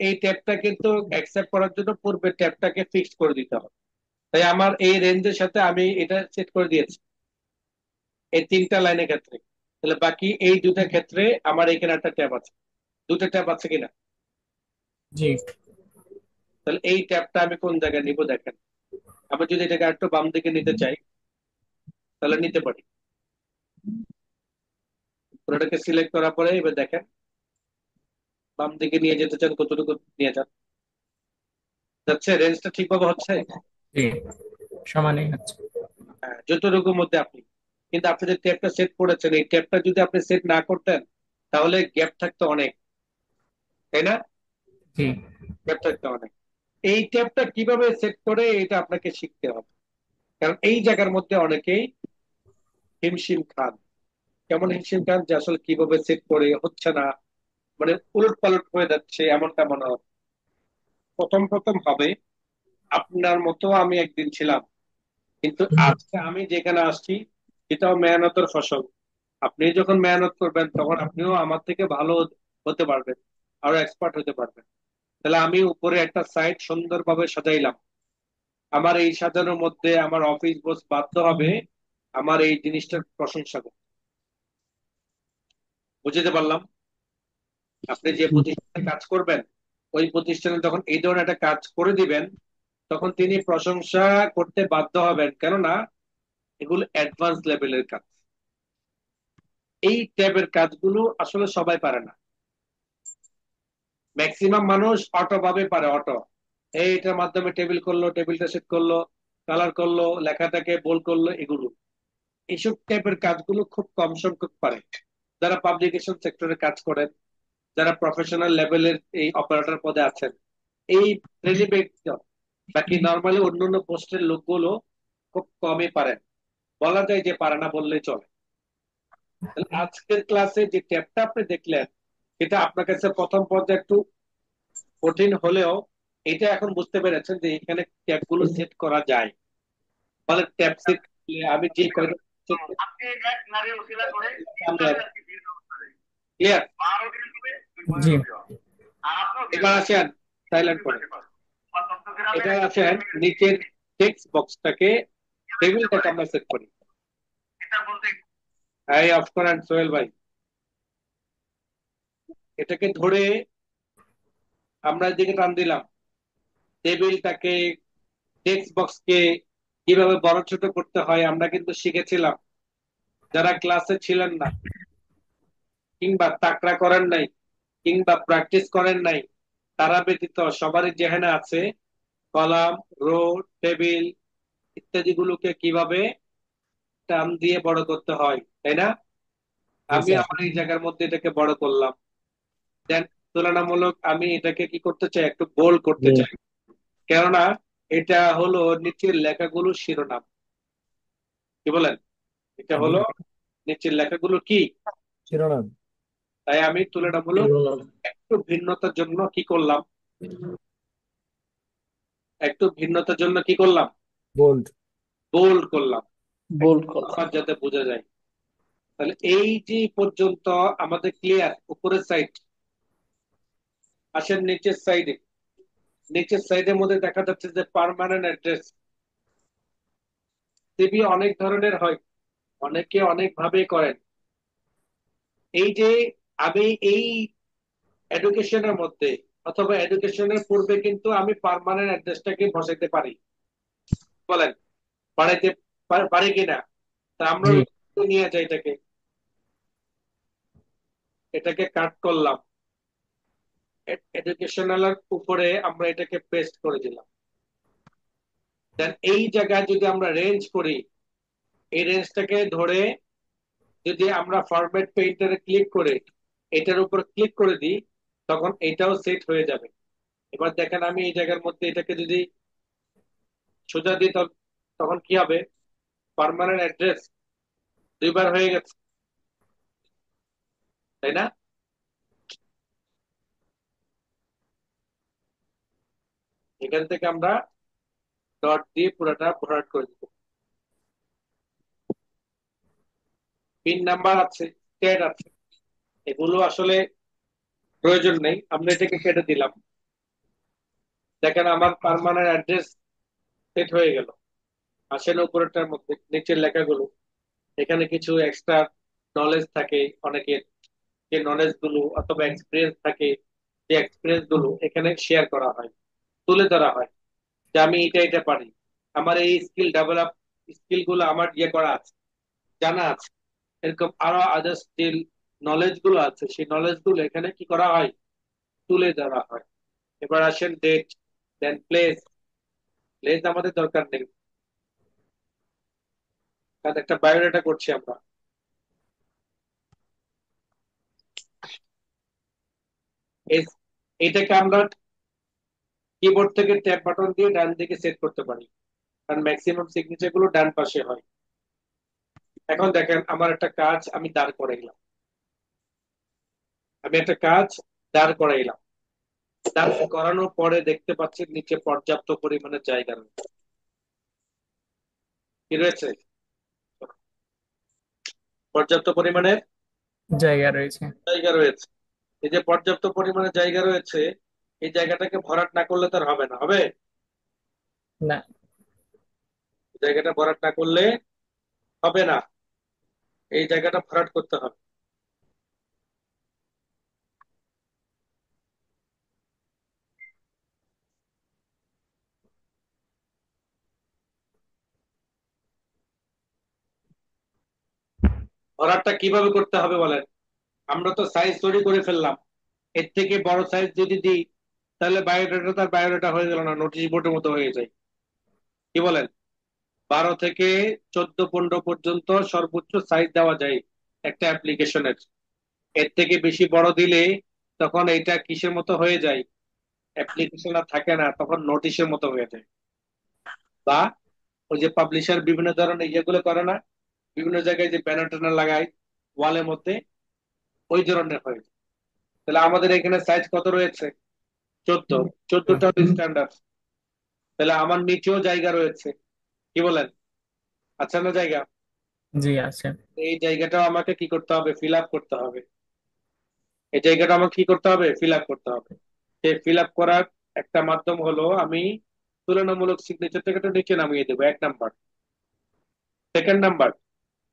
এই ট্যাবটা কিন্তু অ্যাকসেপ্ট করার জন্য পূর্বের ট্যাবটাকে ফিক্স করে দিতে হবে। তাই আমার এই রেঞ্জের সাথে আমি এটা সেট করে দিয়েছি এই তিনটা লাইনের ক্ষেত্রে। তাহলে বাকি এই দুটা ক্ষেত্রে আমার এখানে একটা ট্যাব আছে, দুটো ট্যাব আছে কিনা?
জি
তাহলে এই ট্যাবটা আমি কোন জায়গায় নিব দেখেন। আমি যদি এটাকে একটু বাম দিকে নিতে চাই তাহলে নিতে পারি। পুরোটাকে সিলেক্ট করার পরে এবার দেখেন বাম দিকে নিয়ে যেতে চান কতটুকু নিয়ে যান, যাচ্ছে রেঞ্জটা ঠিকভাবে হচ্ছে।
জি সমানই হচ্ছে।
হ্যাঁ, যতটুকুর মধ্যে আপনি, কিন্তু আপনি যে ট্যাবটা সেট করেছেন এই ট্যাবটা যদি আপনি সেট না করতেন তাহলে গ্যাপ থাকতো অনেক, তাই না?
জি
গ্যাপ থাকতো অনেক। এই ট্যাবটা কিভাবে সেট করে এটা আপনাকে শিখতে হবে, কারণ এই জায়গার মধ্যে অনেকেই হিমশিম খান। কেমন হিমশিম খান যে আসলে কিভাবে সেট করে হচ্ছে না, মানে উলট পালট হয়ে যাচ্ছে এমনটা মনে হয়। প্রথম প্রথম হবে, আপনার মতো আমি একদিন ছিলাম, কিন্তু আজকে আমি যেখানে আসছি এটাও মেহনতের ফসল। আপনি যখন মেহনত করবেন তখন আপনিও আমার থেকে ভালো হতে পারবেন, আরো এক্সপার্ট হতে পারবেন। তাহলে আমি উপরে একটা সাইট সুন্দরভাবে সাজাইলাম, আমার এই সাজানোর মধ্যে আমার অফিস বস বাধ্য হবে আমার এই জিনিসটার প্রশংসা করতে। বুঝতে পারলাম? আপনি যে প্রতিষ্ঠানে কাজ করবেন ওই প্রতিষ্ঠানে যখন এই ধরনের একটা কাজ করে দিবেন তখন তিনি প্রশংসা করতে বাধ্য হবেন, কেননা এগুলো অ্যাডভান্স লেভেলের কাজ। এই ট্যাবের কাজগুলো আসলে সবাই পারে না। ম্যাক্সিমাম মানুষ অটো ভাবে পারে, অটো এইটার মাধ্যমে টেবিল করলো, টেবিলটা সেট করলো, কালার করলো, লেখাটাকে বোল্ড করলো, এগুলো এইসব টাইপের কাজগুলো খুব কম সংখ্যক পারে। যারা পাবলিকেশন সেক্টরে কাজ করেন, যারা প্রফেশনাল লেভেলের এই অপারেটর পদে আছেন, এই শ্রেণী ব্যক্তি, বাকি নর্মালি অন্যান্য পোস্টের লোকগুলো খুব কমই পারেন, বলা যায় যে পারে না বললেই চলে। তাহলে আজকের ক্লাসে যে ট্যাবটা আপনি দেখলেন এটা আপনার কাছে প্রথম পর্যায়ে একটু কঠিন হলেও এটা এখন বুঝতে পেরেছেন যে এখানে ট্যাব গুলো সেট করা যায়। ফলে ট্যাব সেট আমি যে কয়টা ক্লিয়ার।
জি
এবার আসেন সাইলেন্ট করে, এবার আসেন নিচের টেক্সট বক্সটাকে, টেবিলটাকে আমরা সেট করি। এই অফ করেন সোহেল ভাই। এটাকে ধরে আমরা এদিকে টান দিলাম, টেবিলটাকে টেক্সট বক্সকে কিভাবে বড় ছোট করতে হয় আমরা কিন্তু শিখেছিলাম। যারা ক্লাসে ছিলেন না কিংবা তাকড়া করেন নাই কিংবা প্র্যাকটিস করেন নাই তারা ব্যতীত সবারই যেখানে আছে কলাম, রো, টেবিল ইত্যাদি গুলোকে কিভাবে টান দিয়ে বড় করতে হয়, তাই না? আমি আমার এই জায়গার মধ্যে এটাকে বড় করলাম, দেন তুলনামূলক আমি এটাকে কি করতে চাই, একটু বোল্ড করতে চাই, কেননা এটা হলো নিচের লেখাগুলো শিরোনাম। কি বলেন? এটা হলো নিচের লেখাগুলো কি
শিরোনাম।
তাই আমি তুলনামূলক একটু ভিন্নতার জন্য কি করলাম, একটু ভিন্নতার জন্য কি করলাম,
বোল্ড।
বোল্ড করলাম,
বোল্ড করা।
আমার যাতে বোঝা যায়। তাহলে এই যে পর্যন্ত আমাদের ক্লিয়ার উপরের সাইড। আসেন নিচের সাইডে, নিচের সাইডের মধ্যে দেখা যাচ্ছে যে পার্মানেন্ট অ্যাড্রেস। সিভি অনেক ধরনের হয়, অনেকে অনেক ভাবে করেন। এই যে আমি এই এডুকেশনের মধ্যে অথবা এডুকেশনের পূর্বে কিন্তু আমি পার্মানেন্ট অ্যাড্রেসটাকে বসাইতে পারি, বলেন বাড়াইতে পারি কিনা? তা আমরা
জি
নিয়ে যাই এটাকে, এটাকে কাট করলাম, এডুকেশনাল উপরে আমরা এটাকে পেস্ট করে দিলাম। দেন এই জায়গায় যদি আমরা রেঞ্জ করি, এই রেঞ্জটাকে ধরে যদি আমরা ফরম্যাট পেইন্টারে ক্লিক করে এটার উপর ক্লিক করে দিই তখন এটাও সেট হয়ে যাবে। এবার দেখেন আমি এই জায়গার মধ্যে এটাকে যদি সোজা দিই তখন কি হবে, পার্মানেন্ট অ্যাড্রেস দুইবার হয়ে গেছে, তাই না? এখান থেকে আমরা ডট দিয়ে পুরোটা ভরাট করে দিব। পিন নাম্বার আছে, ট্যাগ আছে, এগুলো আসলে প্রয়োজন নেই, আমরা এটাকে কেটে দিলাম। দেখেন আমার পার্মানেন্ট অ্যাড্রেস সেট হয়ে গেল। আসেন উপরেরটার মধ্যে নিচের লেখাগুলো, এখানে কিছু এক্সট্রা নলেজ থাকে অনেকের, যে নলেজ গুলো অথবা এক্সপিরিয়েন্স থাকে যে এক্সপিরিয়েন্স গুলো এখানে শেয়ার করা হয়, তুলে ধরা হয় যে আমি এটা পারি, আমার এই স্কিল গুলো আমার করা আছে, জানা আছে। এরকম আরো আদার স্কিল নলেজ গুলো আছে, সেই নলেজ গুলো এখানে কি করা হয়, তুলে ধরা হয়। এবার আসেন ডেট, দেন প্লেস। প্লেস আমাদের দরকার নেই, কারণ একটা বায়োডাটা করছি আমরা। এটাকে আমরা কিবোর্ড থেকে ট্যাব বাটন দিয়ে ডান দিকে সেট করতে পারি, কারণ ম্যাক্সিমাম সিগনেচার গুলো ডান পাশে হয়। এখন দেখেন আমার একটা কাজ আমি দাঁড় করাইলাম, আমি একটা কাজ দাঁড় করাইলাম, দাঁড় করানোর পরে দেখতে পাচ্ছি নিচে পর্যাপ্ত পরিমাণে জায়গা রয়েছে। কি রয়েছে? পর্যাপ্ত পরিমাণে
জায়গা রয়েছে।
জায়গা রয়েছে। এই যে পর্যাপ্ত পরিমাণে জায়গা রয়েছে, এই জায়গাটাকে ভরাট না করলে তার হবে না, হবে?
না।
জায়গাটা ভরাট না করলে হবে না, এই জায়গাটা ভরাট করতে হবে। ভরাটটা কিভাবে করতে হবে বলেন? আমরা তো সাইজ তৈরি করে ফেললাম, এর থেকে বড় সাইজ যদি দিই তাহলে বায়োডাটা তার বায়োডাটা হয়ে গেল না, নোটিশ বোর্ডের মতো হয়ে যায়। কি বলেন? 12 থেকে 14-15 পর্যন্ত সর্বোচ্চ সাইজ দেওয়া যায় একটা অ্যাপ্লিকেশনের। এর থেকে বেশি বড় দিলে তখন এটা কিসের মতো হয়ে যায়, অ্যাপ্লিকেশন আর থাকে না, তখন নোটিশের মতো হয়ে যায়। বা ওই যে পাবলিশার বিভিন্ন ধরনের ইয়েগুলো করে না, বিভিন্ন জায়গায় যে ব্যানার ট্যানার লাগায় ওয়ালের মধ্যে, ওই ধরনের হয়ে যায়। তাহলে আমাদের এখানে সাইজ কত রয়েছে? 14। 14টা স্ট্যান্ডার্ড। তাহলে আমার নিচেও জায়গা রয়েছে, কি বলেন? আচ্ছা না জায়গা?
জি আছে।
এই জায়গাটাও আমাকে কি করতে হবে, ফিল আপ করতে হবে। এই জায়গাটা আমাকে কি করতে হবে, ফিল আপ করতে হবে। সেই ফিল আপ করার একটা মাধ্যম হলো আমি তুলনামূলক সিগনেচারটাকে একটু নিচে নামিয়ে দেবো, 1 নাম্বার। সেকেন্ড নাম্বার,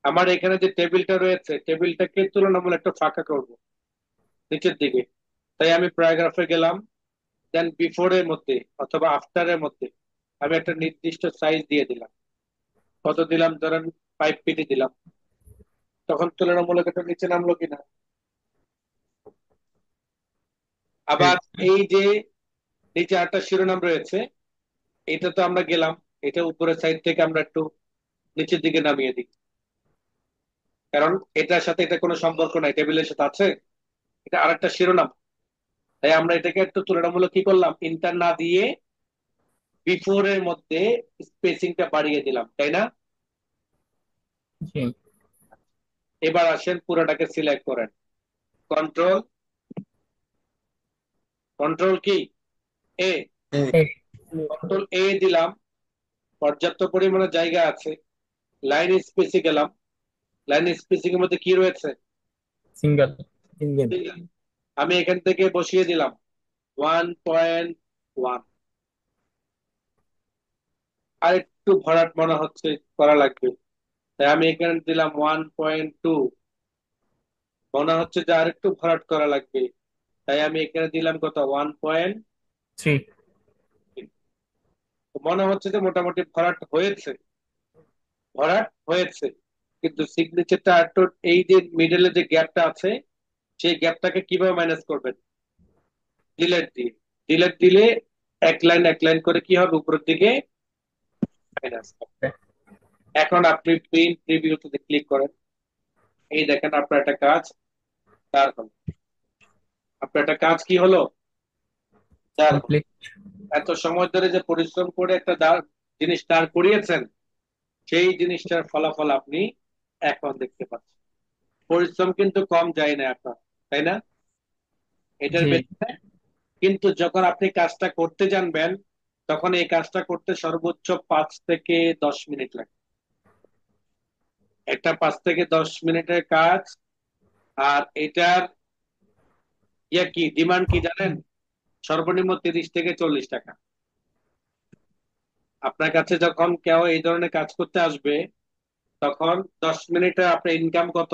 আমার এখানে যে টেবিলটা রয়েছে, টেবিলটাকে তুলনামূলক একটু ফাঁকা করব নিচের দিকে। তাই আমি প্যারাগ্রাফে গেলাম, দেন বিফোর এর মধ্যে অথবা আফটার এর মধ্যে আমি একটা নির্দিষ্ট সাইজ দিয়ে দিলাম। কত দিলাম? ধরেন 5 ফিট দিলাম। তখন তুলনামূলক একটু নিচে নামলো কিনা? আবার এই যে নিচে একটা শিরোনাম রয়েছে, এটা তো আমরা গেলাম, এটা উপরের সাইড থেকে আমরা একটু নিচের দিকে নামিয়ে দিই, কারণ এটার সাথে এটা কোনো সম্পর্ক নাই, টেবিলের সাথে আছে, এটা আরেকটা শিরোনাম। তাই আমরা এটাকে একটু তুলনামূলক কি করলাম, ইন্টার না দিয়ে বিফোর এর মধ্যে স্পেসিংটা বাড়িয়ে দিলাম, তাই না?
জি।
এবার আসেন পুরোটাকে সিলেক্ট করেন, কন্ট্রোল, কন্ট্রোল কি এ,
এই
কন্ট্রোল এ দিলাম। পর্যাপ্ত পরিমাণে জায়গা আছে, লাইন স্পেসিং গেলাম। লাইন স্পেসিং এর মধ্যে কি রয়েছে?
সিঙ্গেল।
আমি এখান থেকে বসিয়ে দিলাম 1.1। আর একটু ভরাট মনে হচ্ছে করা লাগবে, তাই আমি এখানে দিলাম 1.2। মনে হচ্ছে যে আর একটু ভরাট করা লাগবে, তাই আমি এখানে দিলাম কত, 1.3।
3।
মনে হচ্ছে যে মোটামুটি ভরাট হয়েছে, ভরাট হয়েছে। কিন্তু সিগনেচারটা একটু, এই যে মিডলে যে গ্যাপটা আছে, সেই গ্যাপটাকে কিভাবে ম্যানেজ করবেন? ডিলেট দিয়ে, ডিলেট দিলে এক লাইন করে কি হবে, উপরের দিকে মাইনাস হবে। এখন আপনি প্রিন্ট প্রিভিউতে ক্লিক করেন, এই দেখেন আপনার একটা কাজ তার হলো, আপনার একটা কাজ কি হলো, তার হলো।
কমপ্লিট।
এত সময় ধরে যে পরিশ্রম করে একটা জিনিস দাঁড় করিয়েছেন, সেই জিনিসটার ফলাফল আপনি এখন দেখতে পাচ্ছেন। পরিশ্রম কিন্তু কম যায় না আপনার, তাই না? এটার
জি।
পেছনে কিন্তু যখন আপনি কাজটা করতে জানবেন, তখন এই কাজটা করতে সর্বোচ্চ 5 থেকে 10 মিনিট লাগে। একটা 5 থেকে 10 মিনিটের কাজ। আর এটার কি ডিমান্ড কি জানেন? সর্বনিম্ন 30 থেকে 40 টাকা। আপনার কাছে যখন কেউ এই ধরনের কাজ করতে আসবে, তখন 10 মিনিটে আপনার ইনকাম কত?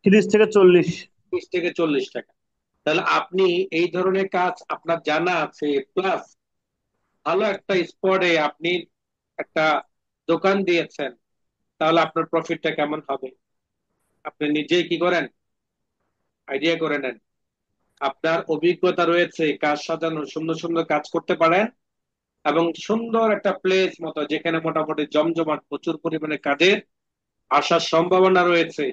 30 থেকে 40।
30 থেকে 40 টাকা। তাহলে আপনি এই ধরনের কাজ আপনার জানা আছে, প্লাস ভালো একটা স্পটে আপনি একটা দোকান দিয়েছেন, তাহলে আপনার প্রফিটটা কেমন হবে আপনি নিজেই কি করেন, আইডিয়া করে নেন। আপনার অভিজ্ঞতা রয়েছে কাজ সাজানো, সুন্দর সুন্দর কাজ করতে পারেন, এবং সুন্দর একটা প্লেস মতো যেখানে মোটামুটি জমজমাট প্রচুর পরিমাণে কাজের আসার সম্ভাবনা রয়েছে,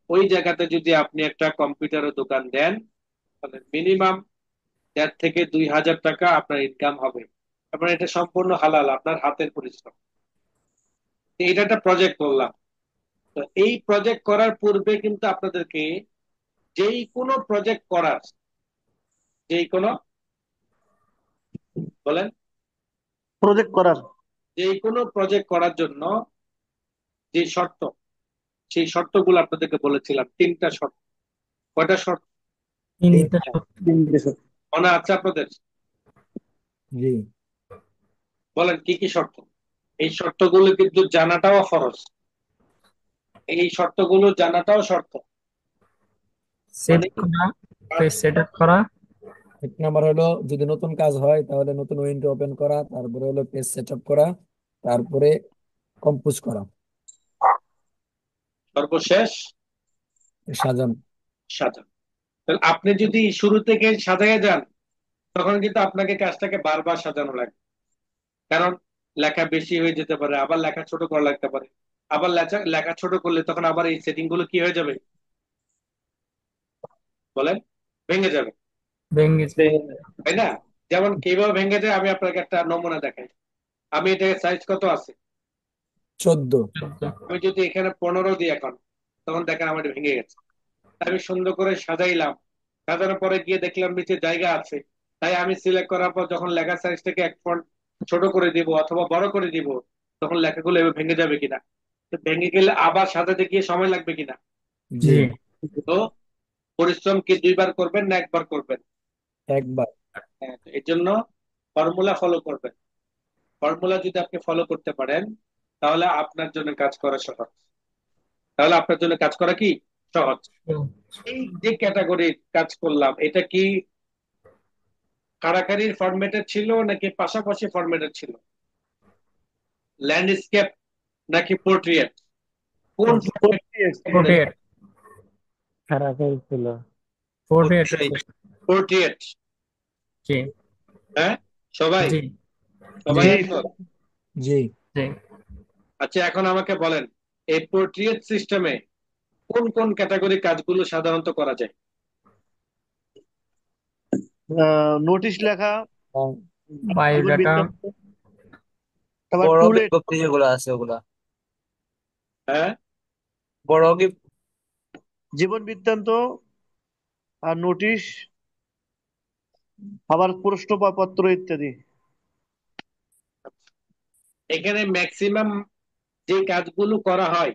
ওই জায়গাতে যদি আপনি একটা কম্পিউটারের দোকান দেন, তাহলে মিনিমাম 1,500 থেকে 2,000 টাকা আপনার ইনকাম হবে। এবং এটা সম্পূর্ণ হালাল, আপনার হাতের পরিশ্রম। এটা একটা প্রজেক্ট বললাম। তো এই প্রজেক্ট করার পূর্বে কিন্তু আপনাদেরকে যেই কোনো প্রজেক্ট করার, যেই কোনো, বলেন,
প্রজেক্ট করার
যেই কোনো প্রজেক্ট করার জন্য যে শর্ত, সেই শর্তগুলো আপনাদেরকে বলেছিলাম, 3টা শর্ত। কয়টা শর্ত
তিনটা সত্য।
তিনটে শর্ত।
মনে আছে আপনাদের?
জি
বলেন কি কি শর্ত। এই শর্তগুলো কিন্তু জানাটাও ফরজ, এই শর্তগুলো জানাটাও শর্ত।
সেট
মানে
করা, পেজ সেট আপ করা,
1 নাম্বার হলো যদি নতুন কাজ হয় তাহলে নতুন উইন্ডো ওপেন করা, তারপরে হলো পেজ সেট আপ করা, তারপরে কম্পোজ করা,
সর্বশেষ
সাজানো।
সাজান। তাহলে আপনি যদি শুরু থেকে সাজাইয়া যান, তখন কিন্তু আপনাকে কাজটাকে বারবার সাজানো লাগে। কারণ লেখা বেশি হয়ে যেতে পারে, আবার লেখা ছোট করা লাগতে পারে, আবার লেখা লেখা ছোট করলে তখন আবার এই সেটিং গুলো কি হয়ে যাবে, বলেন, ভেঙে যাবে,
ভেঙে
তাই না? যেমন কিভাবে ভেঙে যায় আমি আপনাকে একটা নমুনা দেখাই। আমি এটা সাইজ কত আছে,
14।
আমি যদি এখানে 15 দিই এখন, তখন দেখেন আমার এটা ভেঙে গেছে। আমি সুন্দর করে সাজাইলাম, সাজানোর পরে গিয়ে দেখলাম নিচে জায়গা আছে, তাই আমি সিলেক্ট করার পর যখন লেখা সাইজটাকে 1 ফন্ট ছোট করে দিব অথবা বড় করে দিব, তখন লেখাগুলো এভাবে ভেঙে যাবে কিনা, তো ভেঙে গেলে আবার সাজাতে গিয়ে সময় লাগবে কিনা।
জি
জি
তো পরিশ্রম কি 2বার করবেন না 1বার করবেন?
একবার।
হ্যাঁ, তো এর জন্য ফর্মুলা ফলো করবেন। ফর্মুলা যদি আপনি ফলো করতে পারেন, তাহলে আপনার জন্য কাজ করা সহজ। তাহলে আপনার জন্য কাজ করা কি সহজ। এই যে ক্যাটাগরির কাজ করলাম, এটা কি কারাকারির ফরম্যাটের ছিল নাকি পাশাপাশি ফরম্যাটের ছিল? ল্যান্ডস্কেপ নাকি পোর্ট্রেট? কোন
ফোর্টিয়েট
খারাপ হয়েছিল।
ফোর্টিয়েট
পোর্ট্রেট?
জি
হ্যাঁ, সবাই
জি
সবাই
জি
একমত?
জি
জি
আচ্ছা, এখন আমাকে বলেন, এই পোর্ট্রেট সিস্টেমে কোন কোন ক্যাটাগরি কাজগুলো সাধারণত করা যায়?
নোটিশ লেখা, জীবন
বায়োডাটা,
বৃত্তান্ত, তারপর
বড়
টুলেট,
বিজ্ঞপ্তি যেগুলো আছে ওগুলা
হ্যাঁ,
বড় কি
জীবন বৃত্তান্ত আর নোটিশ, আবার প্রশ্নপত্র ইত্যাদি।
এখানে ম্যাক্সিমাম যে কাজগুলো করা হয়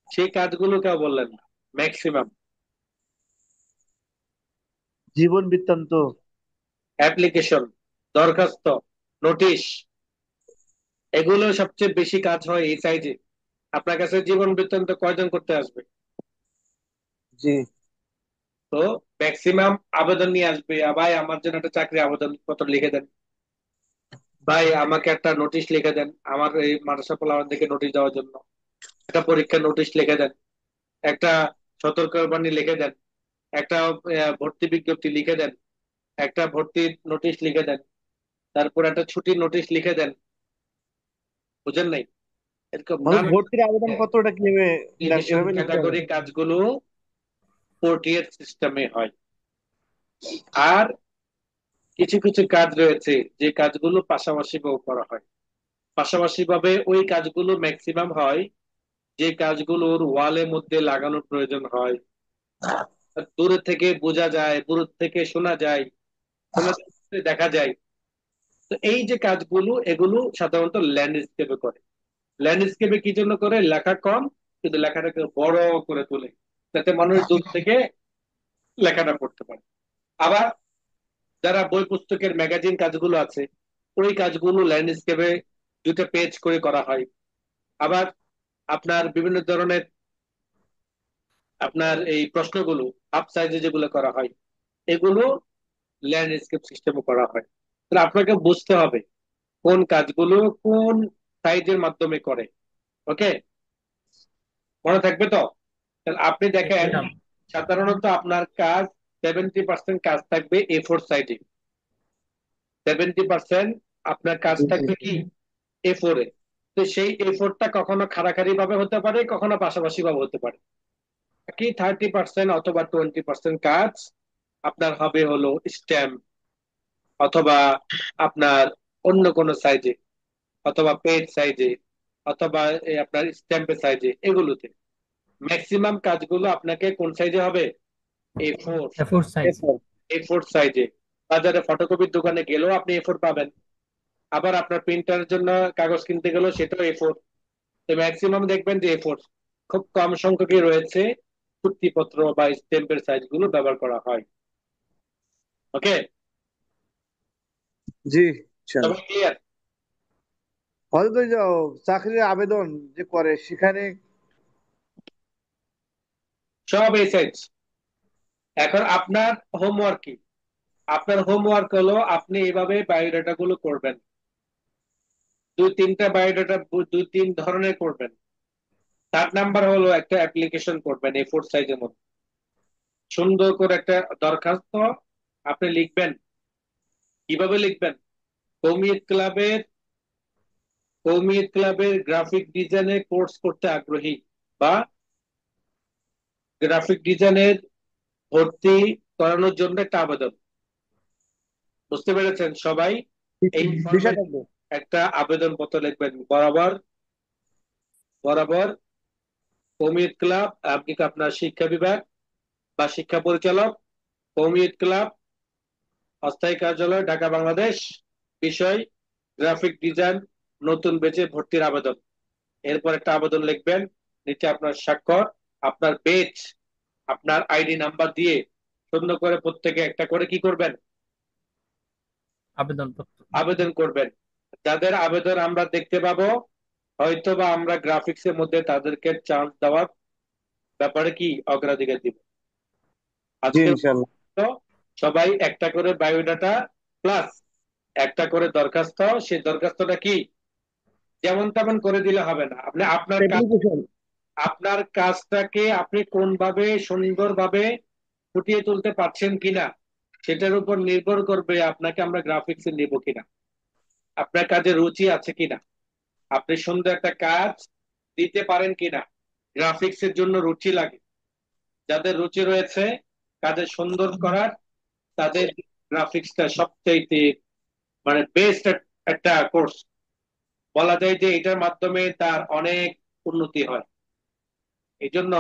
সেই কাজগুলো কেউ বললেন না। ম্যাক্সিমাম
জীবন বৃত্তান্ত,
অ্যাপ্লিকেশন, দরখাস্ত, নোটিশ, এগুলো সবচেয়ে বেশি কাজ হয় এই সাইজে। আপনার কাছে জীবন বৃত্তান্ত কয়জন করতে আসবে?
জি
তো ম্যাক্সিমাম আবেদন নিয়ে আসবে, ভাই আমার জন্য একটা চাকরি আবেদন পত্র লিখে দেন, ভাই আমাকে একটা নোটিশ লিখে দেন, আমার এই মাদ্রাসা পোলাপান থেকে নোটিশ দেওয়ার জন্য একটা পরীক্ষার নোটিশ লিখে দেন, একটা সতর্কবাণী লিখে দেন, একটা ভর্তি বিজ্ঞপ্তি লিখে দেন, একটা ভর্তির নোটিশ লিখে দেন, তারপর একটা ছুটির নোটিশ লিখে দেন। বুঝেন নাই? এরকম
মানে
নানা
ভর্তির আবেদন পত্রটা কিভাবে
ইরিগেশন
এভাবে লিখতে হবে?
ক্যাটাগরি কাজগুলো পোর্টিয়ার সিস্টেমে হয়। আর কিছু কিছু কাজ রয়েছে যে কাজগুলো পাশাপাশি করা হয়। পাশাপাশি ভাবে ওই কাজগুলো ম্যাক্সিমাম হয় যে কাজগুলোর ওয়ালের মধ্যে লাগানোর প্রয়োজন হয়, দূরে থেকে বোঝা যায়, দূর থেকে শোনা যায়, দেখা যায়। তো এই যে কাজগুলো, এগুলো সাধারণত ল্যান্ডস্কেপে করে। ল্যান্ডস্কেপে কি জন্য করে? লেখা কম, কিন্তু লেখাটাকে বড় করে তোলে, যাতে মানুষ দূর থেকে লেখাটা পড়তে পারে। আবার যারা বই পুস্তকের ম্যাগাজিন কাজগুলো আছে, ওই কাজগুলো ল্যান্ডস্কেপে 2টা পেজ করে করা হয়। আবার আপনার বিভিন্ন ধরনের আপনার এই প্রশ্নগুলো হাফ সাইজে যেগুলো করা হয়, এগুলো ল্যান্ডস্কেপ সিস্টেমে করা হয়। তাহলে আপনাকে বুঝতে হবে কোন কাজগুলো কোন সাইজের মাধ্যমে করে। ওকে, মনে থাকবে তো? তাহলে আপনি দেখেন
হ্যাঁ,
সাধারণত আপনার কাজ 70% কাজ থাকবে A4 সাইজে, 70% আপনার কাজ থাকবে কি A4 এ। তো সেই A4টা কখনো খাড়াখাড়ি ভাবে হতে পারে, কখনো পাশাপাশি ভাবে হতে পারে। কি 30% অথবা 20% কাজ আপনার হবে হলো স্ট্যাম্প, অথবা আপনার অন্য কোনো সাইজে, অথবা পেজ সাইজে, অথবা আপনার স্ট্যাম্পের সাইজে। এগুলোতে ম্যাক্সিমাম কাজগুলো আপনাকে কোন সাইজে হবে? A4।
A4 size.
A4 সাইজে। বাজারে ফটোকপির দোকানে গেলেও আপনি A4 পাবেন, আবার আপনার প্রিন্টারের জন্য কাগজ কিনতে গেলেও সেটাও A4। তো ম্যাক্সিমাম দেখবেন যে A4, খুব কম সংখ্যকই রয়েছে চুক্তিপত্র বা স্ট্যাম্পের সাইজ গুলো ব্যবহার করা হয়। ওকে,
জি ইনশাল্লাহ।
সবাই ক্লিয়ার?
হয়তো ওই যে চাকরির আবেদন যে করে সেখানে
সব এই সাইজ। এখন আপনার হোমওয়ার্ক কি? আপনার হোমওয়ার্ক হলো আপনি এইভাবে বায়োডাটা গুলো করবেন। দুই তিনটা বায়োডাটা দুই তিন ধরনের করবেন। 4 নাম্বার হলো একটা অ্যাপ্লিকেশন করবেন A4 সাইজের মধ্যে। সুন্দর করে একটা দরখাস্ত আপনি লিখবেন। কিভাবে লিখবেন? কৌমিয়ত ক্লাবের গ্রাফিক ডিজাইনের কোর্স করতে আগ্রহী, বা গ্রাফিক ডিজাইনের ভর্তি করানোর জন্য একটা আবেদন। বুঝতে পেরেছেন সবাই? এই
বিষয়
ফরম্যাট
থাকবে।
একটা আবেদন পত্র লিখবেন বরাবর বরাবর কৌমিয়ত ক্লাব, আপনি কি আপনার শিক্ষা বিভাগ বা শিক্ষা পরিচালক, কৌমিয়ত ক্লাব, অস্থায়ী কার্যালয়, ঢাকা, বাংলাদেশ, বিষয় গ্রাফিক ডিজাইন, নতুন বেচে ভর্তির আবেদন। এরপর একটা আবেদন লিখবেন, নিচে আপনার স্বাক্ষর, আপনার বেচ, আপনার আইডি নাম্বার দিয়ে সুন্দর করে প্রত্যেকে একটা করে কি করবেন?
আবেদনপত্র।
আবেদন করবেন। যাদের আবেদন আমরা দেখতে পাবো, হয়তো বা আমরা গ্রাফিক্স এর মধ্যে তাদেরকে চান্স দেওয়ার ব্যাপারে কি অগ্রাধিকার দিব।
জি
আজকের
ইনশাল্লাহ।
মতো সবাই একটা করে বায়োডাটা প্লাস একটা করে দরখাস্ত। সেই দরখাস্তটা কি যেমন তেমন করে দিলে হবে না। আপনি
অ্যাপ্লিকেশন।
আপনার কাজটাকে আপনি কোনভাবে সুন্দরভাবে ফুটিয়ে তুলতে পারছেন কিনা সেটার উপর নির্ভর করবে আপনাকে আমরা গ্রাফিক্সে নিব কিনা, আপনার কাজে রুচি আছে কিনা, আপনি সুন্দর একটা কাজ দিতে পারেন কিনা। গ্রাফিক্স এর জন্য রুচি লাগে। যাদের রুচি রয়েছে কাজে সুন্দর করার, তাদের গ্রাফিক্সটা সবচাইতে মানে বেস্ট একটা কোর্স। বলা যায় যে এটার মাধ্যমে তার অনেক উন্নতি হয়। এই জন্য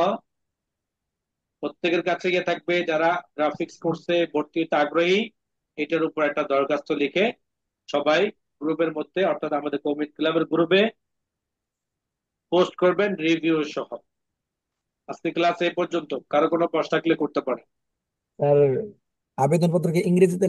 প্রত্যেকের কাছে গিয়ে থাকবে যারা গ্রাফিক্স কোর্সে ভর্তি হতে আগ্রহী, এটার উপর একটা দরখাস্ত লিখে সবাই গ্রুপের মধ্যে, অর্থাৎ আমাদের কমিট ক্লাবের গ্রুপে পোস্ট করবেন রিভিউ সহ। আজকে ক্লাস এই পর্যন্ত, কারো কোনো প্রশ্ন থাকলে করতে পারে।
আর আবেদনপত্রকে ইংরেজিতে